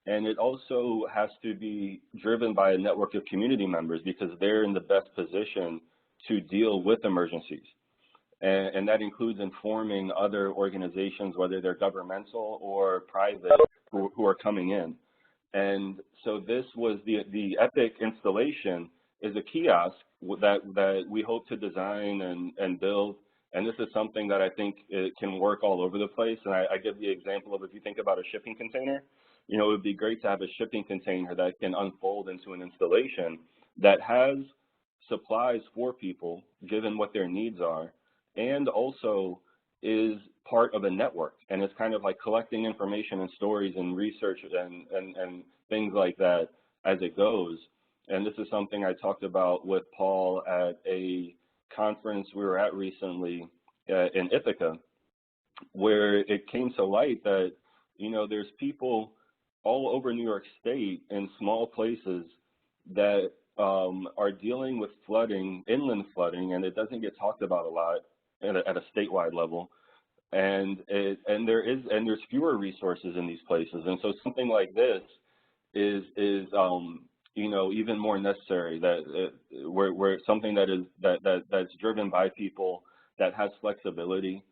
[SPEAKER 2] And it also has to be driven by a network of community members because they're in the best position to deal with emergencies. And that includes informing other organizations, whether they're governmental or private, who are coming in. And so this was the EPIC installation is a kiosk that we hope to design and build. And this is something that I think it can work all over the place. And I give the example of, if you think about a shipping container, it would be great to have a shipping container that can unfold into an installation that has supplies for people, given what their needs are, and also is part of a network. And it's kind of like collecting information and stories and research and things like that as it goes. And this is something I talked about with Paul at a conference we were at recently in Ithaca, where it came to light that, there's people all over New York State in small places that are dealing with flooding, inland flooding, and it doesn't get talked about a lot at a statewide level. And there's fewer resources in these places. And so something like this is even more necessary, that where something that's driven by people, that has flexibility,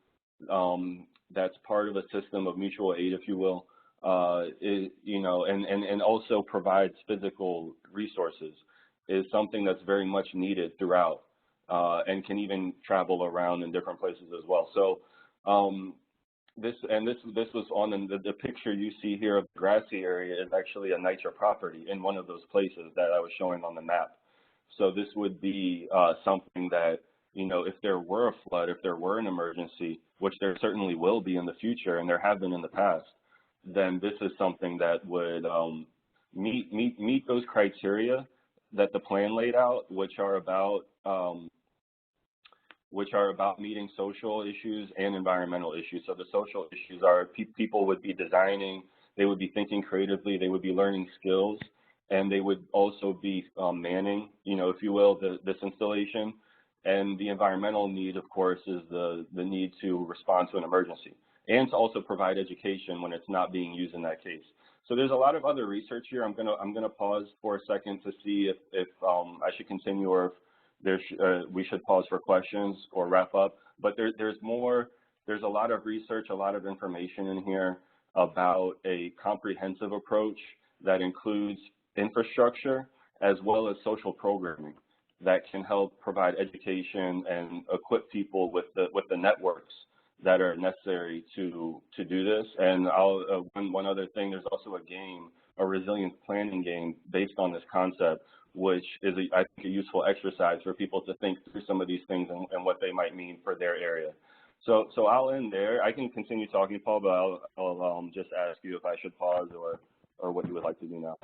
[SPEAKER 2] that's part of a system of mutual aid, if you will, and also provides physical resources, is something that's very much needed throughout. and can even travel around in different places as well. So this was on the picture you see here of the grassy area is actually a NYCHA property in one of those places that I was showing on the map. So this would be something that, you know, if there were a flood, if there were an emergency, which there certainly will be in the future, and there have been in the past, then this is something that would meet those criteria that the plan laid out, which are about meeting social issues and environmental issues. So the social issues are people would be designing, they would be thinking creatively, they would be learning skills, and they would also be manning, you know, if you will, this installation. And the environmental need, of course, is the need to respond to an emergency and to also provide education when it's not being used in that case. So there's a lot of other research here. I'm gonna pause for a second to see if I should continue or if we should pause for questions or wrap up. But there's more. There's a lot of research, a lot of information in here about a comprehensive approach that includes infrastructure as well as social programming that can help provide education and equip people with the networks that are necessary to do this. And one other thing, there's also a game, a resilience planning game based on this concept, which is, I think, a useful exercise for people to think through some of these things and what they might mean for their area. So I'll end there. I can continue talking, Paul, but I'll just ask you if I should pause or what you would like to do now.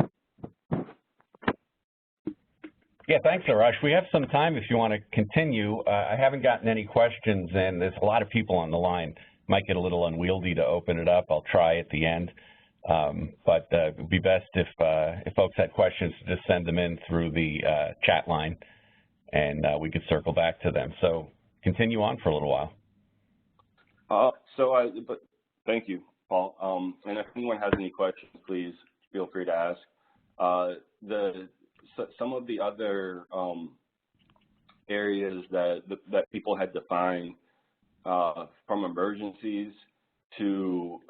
[SPEAKER 1] Yeah, thanks, Arash. We have some time if you want to continue. I haven't gotten any questions, and there's a lot of people on the line. Might get a little unwieldy to open it up. I'll try at the end. But it would be best if folks had questions to just send them in through the chat line, and we could circle back to them. So continue on for a little while.
[SPEAKER 2] But thank you, Paul. And if anyone has any questions, please feel free to ask. Some of the other areas that people had defined from emergencies to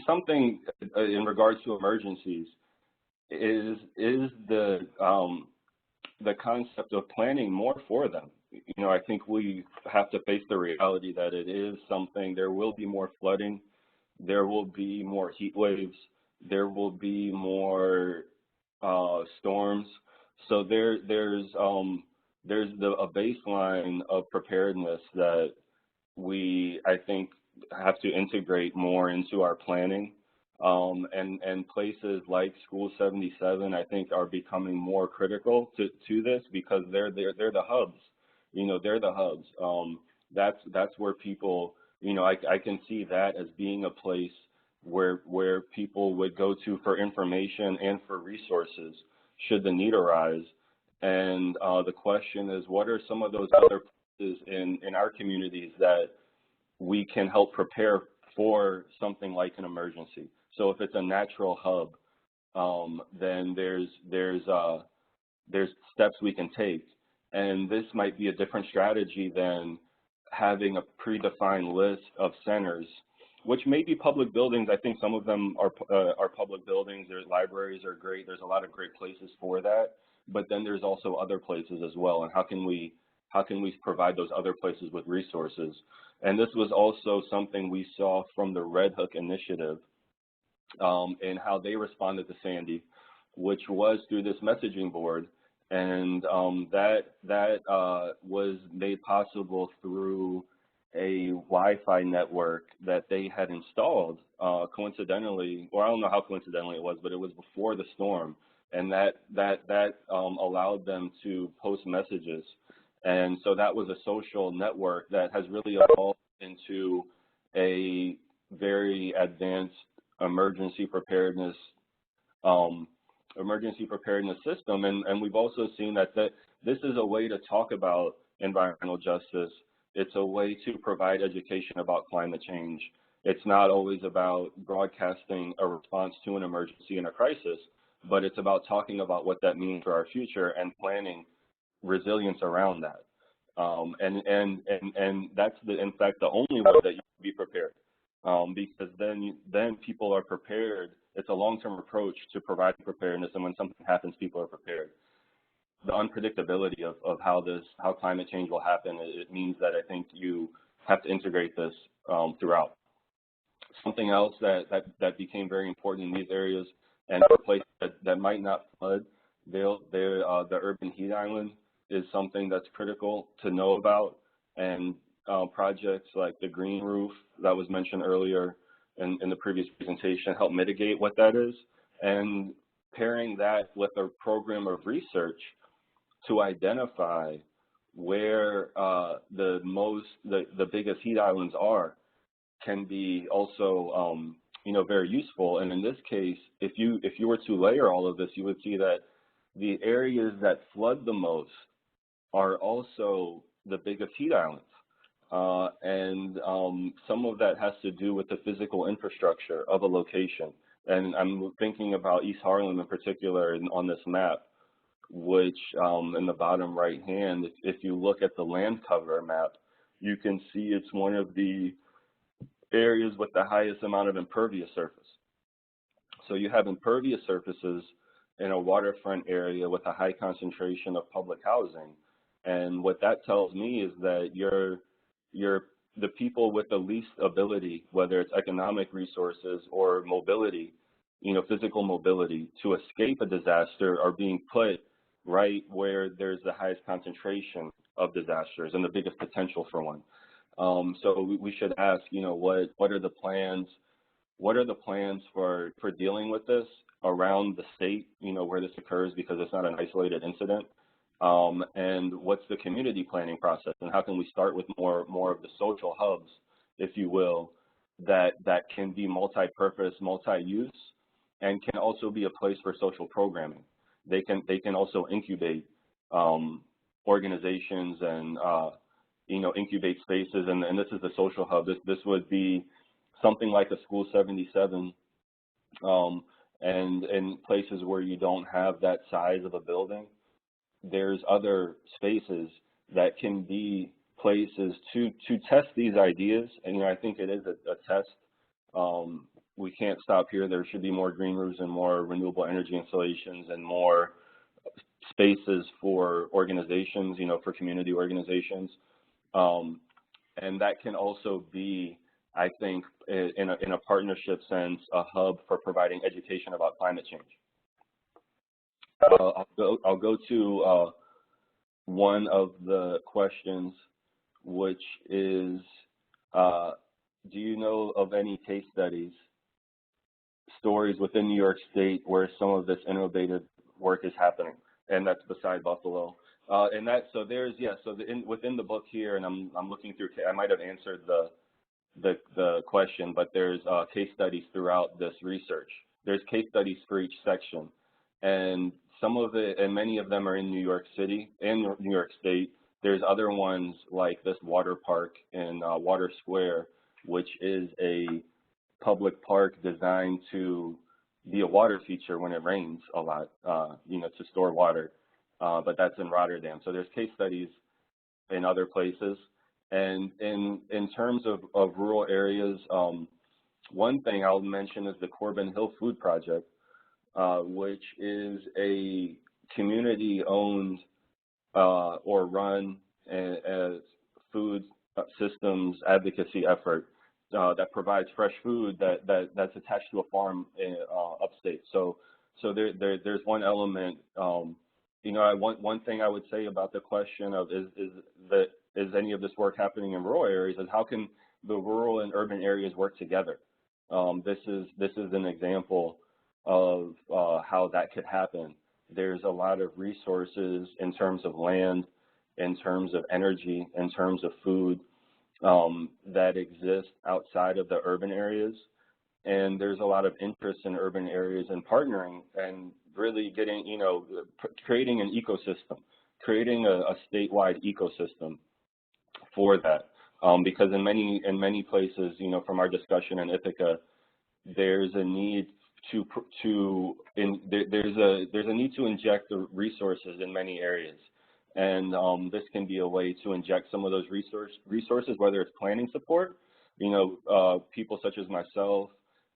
[SPEAKER 2] something in regards to emergencies is the concept of planning more for them. You know, I think we have to face the reality that it is something. There will be more flooding, there will be more heat waves, there will be more storms. So there's a baseline of preparedness that we, I think, have to integrate more into our planning. And places like School 77, I think, are becoming more critical to this because they're the hubs. You know, they're the hubs. That's where people, you know, I can see that as being a place where people would go to for information and for resources should the need arise. And the question is, what are some of those other places in our communities that we can help prepare for something like an emergency? So if it's a natural hub, then there's steps we can take. And this might be a different strategy than having a predefined list of centers, which may be public buildings. I think some of them are public buildings. Their libraries are great. There's a lot of great places for that. But then there's also other places as well. And how can we provide those other places with resources? And this was also something we saw from the Red Hook Initiative and how they responded to Sandy, which was through this messaging board. And that was made possible through a Wi-Fi network that they had installed coincidentally, or I don't know how coincidentally it was, but it was before the storm. And that allowed them to post messages. And so that was a social network that has really evolved into a very advanced emergency preparedness system. And we've also seen that this is a way to talk about environmental justice. It's a way to provide education about climate change. It's not always about broadcasting a response to an emergency and a crisis, but it's about talking about what that means for our future and planning resilience around that. And that's in fact the only way that you can be prepared, because then people are prepared. It's a long-term approach to providing preparedness, and when something happens, people are prepared. the unpredictability of how climate change will happen, it means that I think you have to integrate this throughout. Something else that became very important in these areas and for places that might not flood, the urban heat island is something that's critical to know about, and projects like the green roof that was mentioned earlier in the previous presentation help mitigate what that is, and pairing that with a program of research to identify where the biggest heat islands are can be also very useful. And in this case, if you were to layer all of this, you would see that the areas that flood the most are also the biggest heat islands. And some of that has to do with the physical infrastructure of a location. And I'm thinking about East Harlem in particular on this map, which in the bottom right hand, if you look at the land cover map, you can see it's one of the areas with the highest amount of impervious surface. So you have impervious surfaces in a waterfront area with a high concentration of public housing. And what that tells me is that the people with the least ability, whether it's economic resources or mobility, physical mobility to escape a disaster, are being put right where there's the highest concentration of disasters and the biggest potential for one. So we should ask, what are the plans? What are the plans for dealing with this around the state, where this occurs, because it's not an isolated incident? And what's the community planning process, and how can we start with more of the social hubs, if you will, that can be multi-purpose, multi-use, and can also be a place for social programming. They can also incubate organizations and incubate spaces, and this is the social hub. This would be something like a School 77, and in places where you don't have that size of a building, there's other spaces that can be places to test these ideas. And I think it is a test. We can't stop here. There should be more green roofs and more renewable energy installations and more spaces for organizations, for community organizations. And that can also be, I think, in a partnership sense, a hub for providing education about climate change. I'll go to one of the questions, which is, do you know of any case studies, stories within New York State where some of this innovative work is happening? And that's beside Buffalo. And that, so there's, within the book here, and I'm looking through, I might have answered the question, but there's case studies throughout this research. There's case studies for each section. And some of it, and many of them are in New York City and New York State. There's other ones like this water park in Water Square, which is a public park designed to be a water feature when it rains a lot, to store water. But that's in Rotterdam. So there's case studies in other places. And in terms of rural areas, one thing I'll mention is the Corbin Hill Food Project, which is a community-owned or run as food systems advocacy effort that provides fresh food that's attached to a farm in upstate. So there's one element. One thing I would say about the question of is any of this work happening in rural areas is how can the rural and urban areas work together? This is an example of how that could happen. There's a lot of resources in terms of land, in terms of energy, in terms of food that exist outside of the urban areas. And there's a lot of interest in urban areas in partnering and really getting, creating an ecosystem, creating a statewide ecosystem for that. Because in many places, from our discussion in Ithaca, there's a need there's a need to inject the resources in many areas, and this can be a way to inject some of those resources, whether it's planning support, people such as myself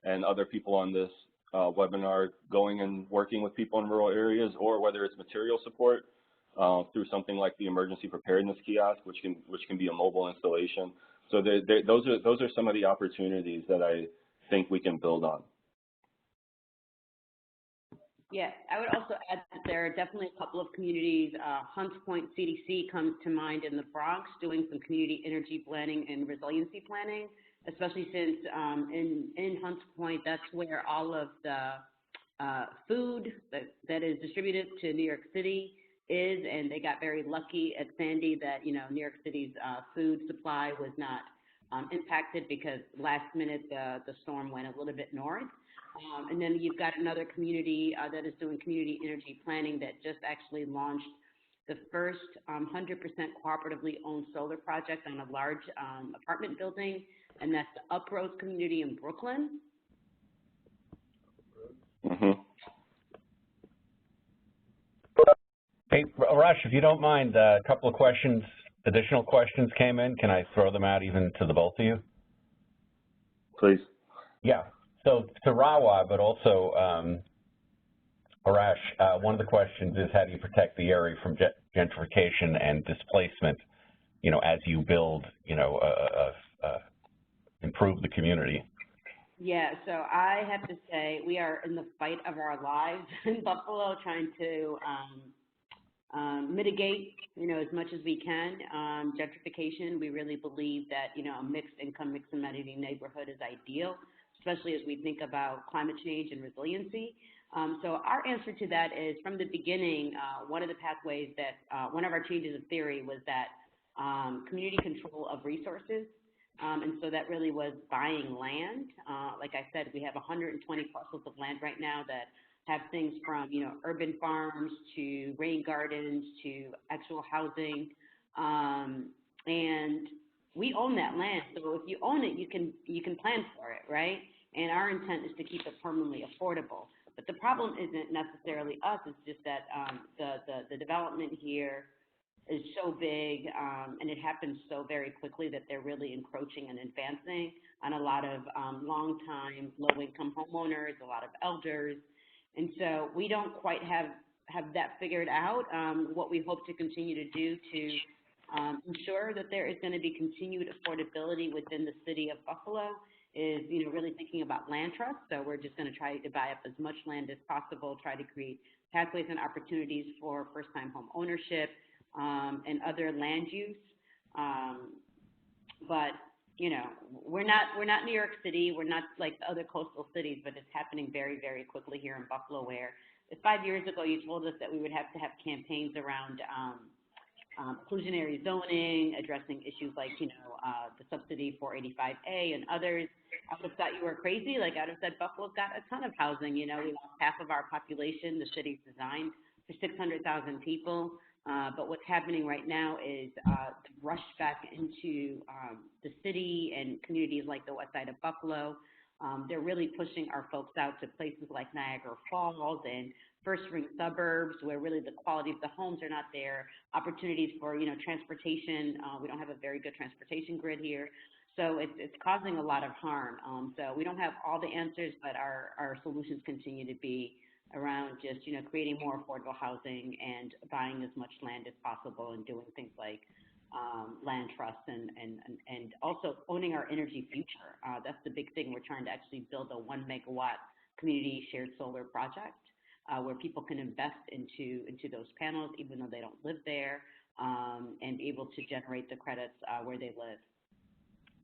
[SPEAKER 2] and other people on this webinar going and working with people in rural areas, or whether it's material support, through something like the emergency preparedness kiosk, which can be a mobile installation. So those are some of the opportunities that I think we can build on.
[SPEAKER 3] Yeah, I would also add that there are definitely a couple of communities. Hunts Point CDC comes to mind in the Bronx, doing some community energy planning and resiliency planning, especially since in Hunts Point, that's where all of the food that is distributed to New York City is, and they got very lucky at Sandy that, you know, New York City's food supply was not impacted because last minute the storm went a little bit north. And then you've got another community that is doing community energy planning that just actually launched the first 100% cooperatively owned solar project on a large apartment building, and that's the Uprose community in Brooklyn.
[SPEAKER 2] Mm-hmm.
[SPEAKER 1] Hey, Arash, if you don't mind, a couple of questions, additional questions came in. Can I throw them out even to the both of you?
[SPEAKER 2] Please.
[SPEAKER 1] Yeah. So to Rawa, but also Arash, one of the questions is how do you protect the area from gentrification and displacement, you know, as you build, you know, improve the community?
[SPEAKER 3] Yeah, so I have to say we are in the fight of our lives in Buffalo, trying to mitigate, you know, as much as we can. Gentrification, we really believe that, you know, a mixed income, mixed amenity neighborhood is ideal, especially as we think about climate change and resiliency. So our answer to that is, from the beginning, one of the pathways that, one of our changes of theory was that community control of resources. And so that really was buying land. Like I said, we have 120 parcels of land right now that have things from, you know, urban farms to rain gardens to actual housing. And we own that land. So if you own it, you can plan for it, right? And our intent is to keep it permanently affordable. But the problem isn't necessarily us, it's just that the development here is so big and it happens so very quickly that they're really encroaching and advancing on a lot of long-time low-income homeowners, a lot of elders. And so we don't quite have that figured out. What we hope to continue to do to ensure that there is going to be continued affordability within the city of Buffalo is, you know, really thinking about land trust. So we're just going to try to buy up as much land as possible, try to create pathways and opportunities for first-time home ownership and other land use. But you know, we're not New York City. We're not like the other coastal cities, but it's happening very, very quickly here in Buffalo, where 5 years ago you told us that we would have to have campaigns around inclusionary zoning, addressing issues like, you know, the subsidy 485A and others. I would have thought you were crazy. Like, I would have said Buffalo's got a ton of housing. You know, we lost half of our population. The city's designed for 600,000 people. But what's happening right now is the rush back into the city and communities like the west side of Buffalo. They're really pushing our folks out to places like Niagara Falls and first-ring suburbs where really the quality of the homes are not there, opportunities for, you know, transportation. We don't have a very good transportation grid here. So it's causing a lot of harm. So we don't have all the answers, but our solutions continue to be around just, you know, creating more affordable housing and buying as much land as possible and doing things like land trust and also owning our energy future. That's the big thing. We're trying to actually build a 1 megawatt community shared solar project where people can invest into those panels even though they don't live there and be able to generate the credits where they live.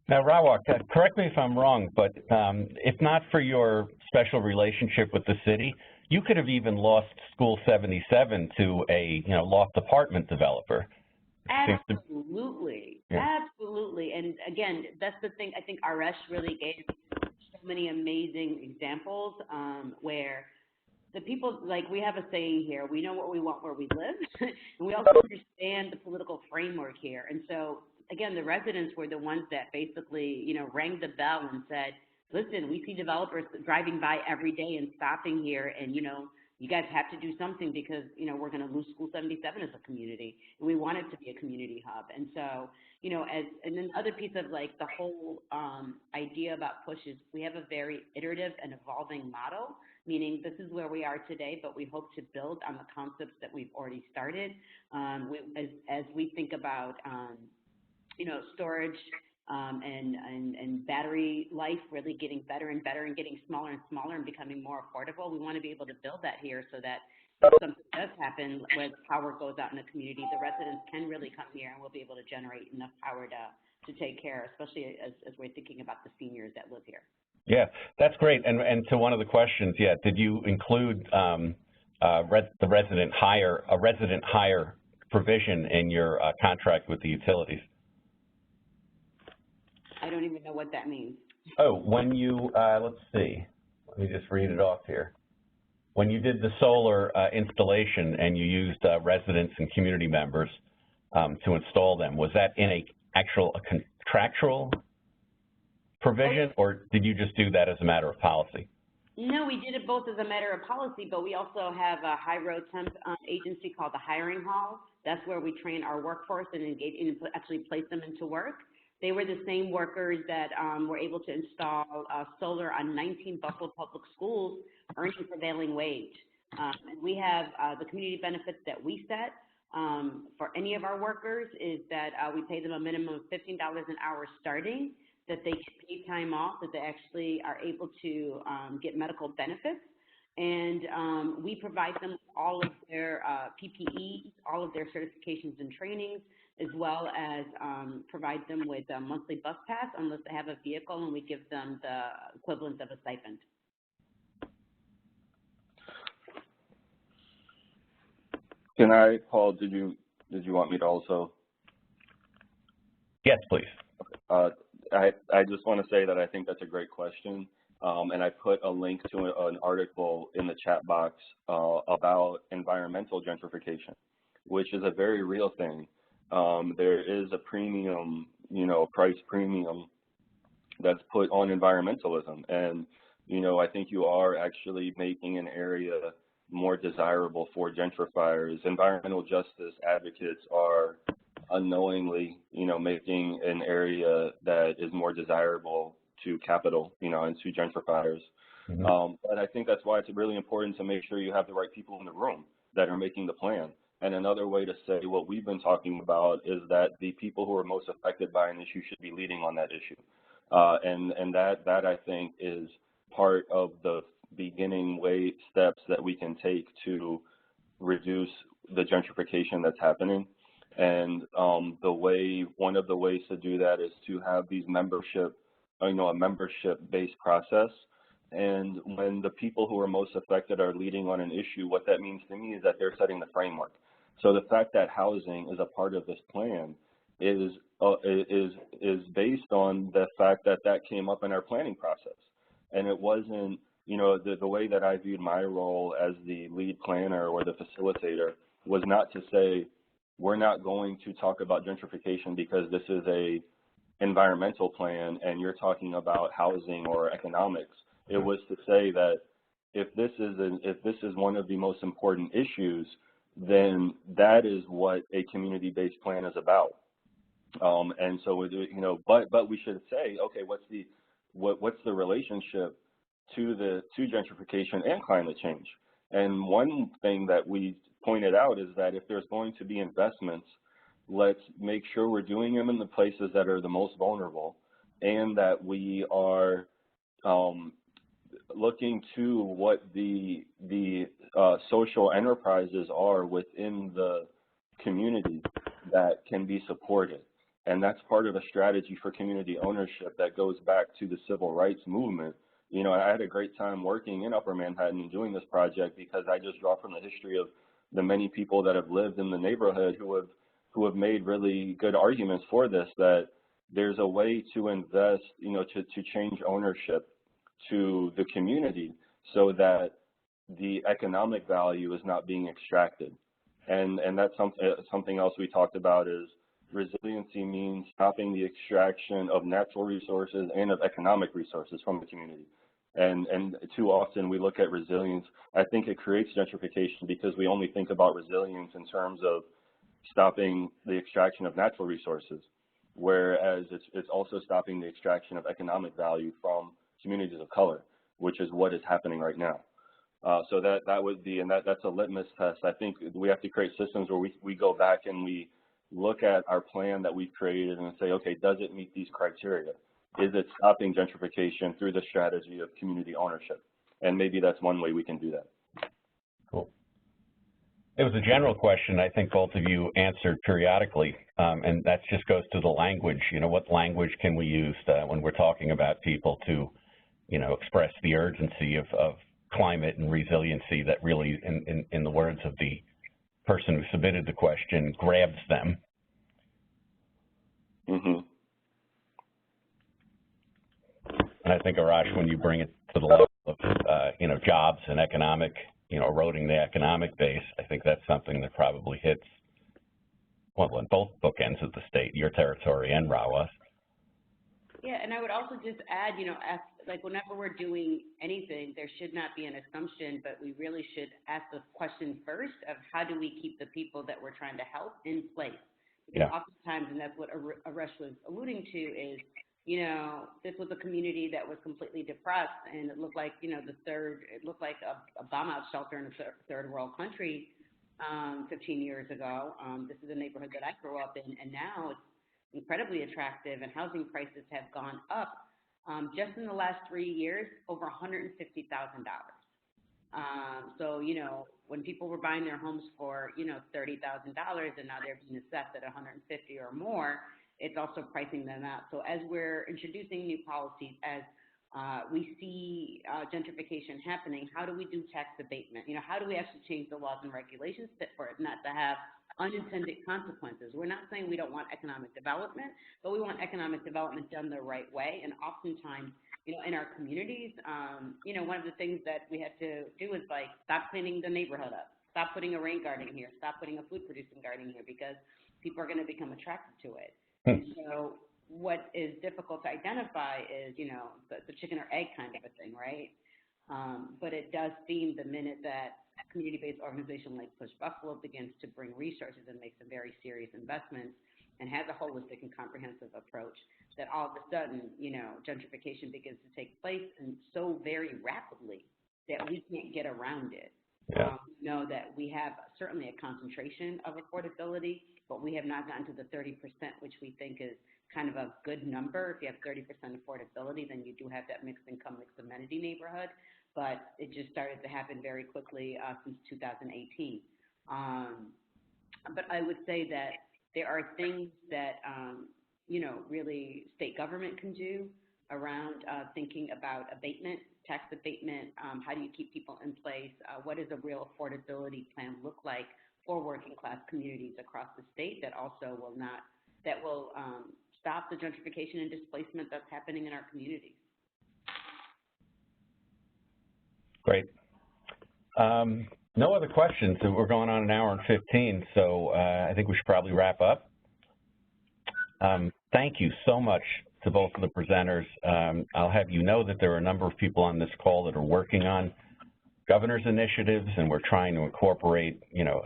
[SPEAKER 1] Now, Rawak, correct me if I'm wrong, but if not for your special relationship with the city, you could have even lost School 77 to a, you know, loft apartment developer.
[SPEAKER 3] Absolutely, yeah. Absolutely. And again, that's the thing. I think Arash really gave so many amazing examples where the people, like, we have a saying here, we know what we want where we live, and we also understand the political framework here. And so, again, the residents were the ones that basically, you know, rang the bell and said, listen, we see developers driving by every day and stopping here, and, you know, you guys have to do something because, you know, we're going to lose School 77 as a community, and we want it to be a community hub. And so, you know, and then the other piece of, like, the whole idea about push is we have a very iterative and evolving model. meaning this is where we are today, but we hope to build on the concepts that we've already started. As we think about, storage and battery life really getting better and better and getting smaller and smaller and becoming more affordable, we want to be able to build that here so that if something does happen when power goes out in the community, the residents can really come here and we'll be able to generate enough power to take care, especially as we're thinking about the seniors that live here.
[SPEAKER 1] Yeah, that's great. And to one of the questions, did you include a resident hire provision in your contract with the utilities?
[SPEAKER 3] I don't even know what that means.
[SPEAKER 1] Oh, when you, let's see, let me just read it off here. When you did the solar installation and you used residents and community members to install them, was that in a contractual provision, or did you just do that as a matter of policy?
[SPEAKER 3] No, we did it both as a matter of policy, but we also have a high-road temp agency called the Hiring Hall. That's where we train our workforce and engage and actually place them into work. They were the same workers that were able to install solar on 19 Buffalo Public Schools, earning prevailing wage. And we have the community benefits that we set for any of our workers is that we pay them a minimum of $15 an hour starting, that they can pay time off, that they actually are able to get medical benefits. And we provide them with all of their PPE, all of their certifications and trainings, as well as provide them with a monthly bus pass unless they have a vehicle, and we give them the equivalent of a stipend.
[SPEAKER 2] Can I, Paul, did you want me to also?
[SPEAKER 1] Yes, please.
[SPEAKER 2] I just want to say that I think that's a great question. And I put a link to an article in the chat box about environmental gentrification, which is a very real thing. There is a premium, price premium that's put on environmentalism. And, I think you are actually making an area more desirable for gentrifiers. Environmental justice advocates are unknowingly, making an area that is more desirable to capital, and to gentrifiers.
[SPEAKER 1] Mm-hmm.
[SPEAKER 2] But I think that's why it's really important to make sure you have the right people in the room that are making the plan. And another way to say what we've been talking about is that the people who are most affected by an issue should be leading on that issue. And that I think is part of the beginning steps that we can take to reduce the gentrification that's happening. And one of the ways to do that is to have these a membership-based process. And when the people who are most affected are leading on an issue, what that means to me is that they're setting the framework. So the fact that housing is a part of this plan is based on the fact that came up in our planning process. And it wasn't, the way that I viewed my role as the lead planner or the facilitator was not to say, we're not going to talk about gentrification because this is a environmental plan and you're talking about housing or economics. It was to say that if this is one of the most important issues, then that is what a community-based plan is about. And so, but we should say, okay, what's the relationship to gentrification and climate change? And one thing that we pointed out is that if there's going to be investments, let's make sure we're doing them in the places that are the most vulnerable, and that we are looking to what the social enterprises are within the community that can be supported. And that's part of a strategy for community ownership that goes back to the civil rights movement. I had a great time working in Upper Manhattan and doing this project because I just draw from the history of the many people that have lived in the neighborhood who have made really good arguments for this, that there's a way to invest, to change ownership to the community so that the economic value is not being extracted. And that's something else we talked about is resiliency means stopping the extraction of natural resources and of economic resources from the community. And too often we look at resilience, I think it creates gentrification because we only think about resilience in terms of stopping the extraction of natural resources, whereas it's also stopping the extraction of economic value from communities of color, which is what is happening right now. So that would be, and that's a litmus test. I think we have to create systems where we go back and we look at our plan that we've created and say, okay, does it meet these criteria? Is it stopping gentrification through the strategy of community ownership? And maybe that's one way we can do that.
[SPEAKER 1] Cool. It was a general question I think both of you answered periodically, and that just goes to the language. You know, what language can we use when we're talking about people to, you know, express the urgency of climate and resiliency that really, in the words of the person who submitted the question, grabs them.
[SPEAKER 2] Mm-hmm.
[SPEAKER 1] And I think, Arash, when you bring it to the level of, you know, jobs and economic, you know, eroding the economic base, I think that's something that probably hits, well, in both bookends of the state, your territory and Rawa's.
[SPEAKER 3] Yeah, and I would also just add, you know, like whenever we're doing anything, there should not be an assumption, but we really should ask the question first of how do we keep the people that we're trying to help in place? Because oftentimes, and that's what Arash was alluding to, is, you know, this was a community that was completely depressed, and it looked like, you know, it looked like a bomb-out shelter in a third world country 15 years ago. This is a neighborhood that I grew up in, and now it's incredibly attractive, and housing prices have gone up just in the last 3 years, over $150,000. So, you know, when people were buying their homes for, you know, $30,000 and now they're being assessed at $150,000 or more, it's also pricing them out. So as we're introducing new policies, as we see gentrification happening, how do we do tax abatement? You know, how do we actually change the laws and regulations for it not to have unintended consequences? We're not saying we don't want economic development, but we want economic development done the right way. And oftentimes, you know, in our communities, you know, one of the things that we had to do is like stop cleaning the neighborhood up, stop putting a rain garden here, stop putting a food producing garden here, because people are going to become attracted to it. And so what is difficult to identify is, you know, the chicken or egg kind of a thing, right? But it does seem the minute that a community-based organization like Push Buffalo begins to bring resources and make some very serious investments and has a holistic and comprehensive approach, that all of a sudden, you know, gentrification begins to take place, and so very rapidly that we can't get around it.
[SPEAKER 1] Yeah.
[SPEAKER 3] We know that we have certainly a concentration of affordability, but we have not gotten to the 30%, which we think is kind of a good number. If you have 30% affordability, then you do have that mixed income, mixed amenity neighborhood. But it just started to happen very quickly since 2018. But I would say that there are things that, you know, really state government can do around thinking about abatement, tax abatement. How do you keep people in place? What does a real affordability plan look like for working class communities across the state that also will not, that will stop the gentrification and displacement that's happening in our communities?
[SPEAKER 1] Great. No other questions. We're going on 1 hour and 15, so I think we should probably wrap up. Thank you so much to both of the presenters. I'll have you know that there are a number of people on this call that are working on governor's initiatives, and we're trying to incorporate, you know,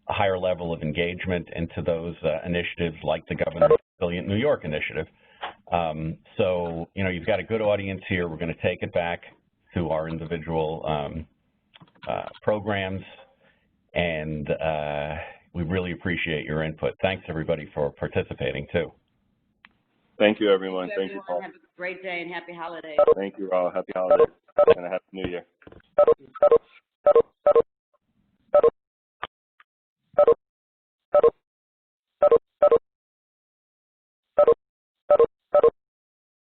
[SPEAKER 1] a higher level of engagement into those initiatives, like the Governor's Resilient New York initiative. So, you know, you've got a good audience here. We're going to take it back to our individual programs, and we really appreciate your input. Thanks, everybody, for participating, too.
[SPEAKER 2] Thank you, everyone. Thank you, Paul.
[SPEAKER 3] Have a great day and happy holidays.
[SPEAKER 2] Thank you all. Happy holidays and a happy new year.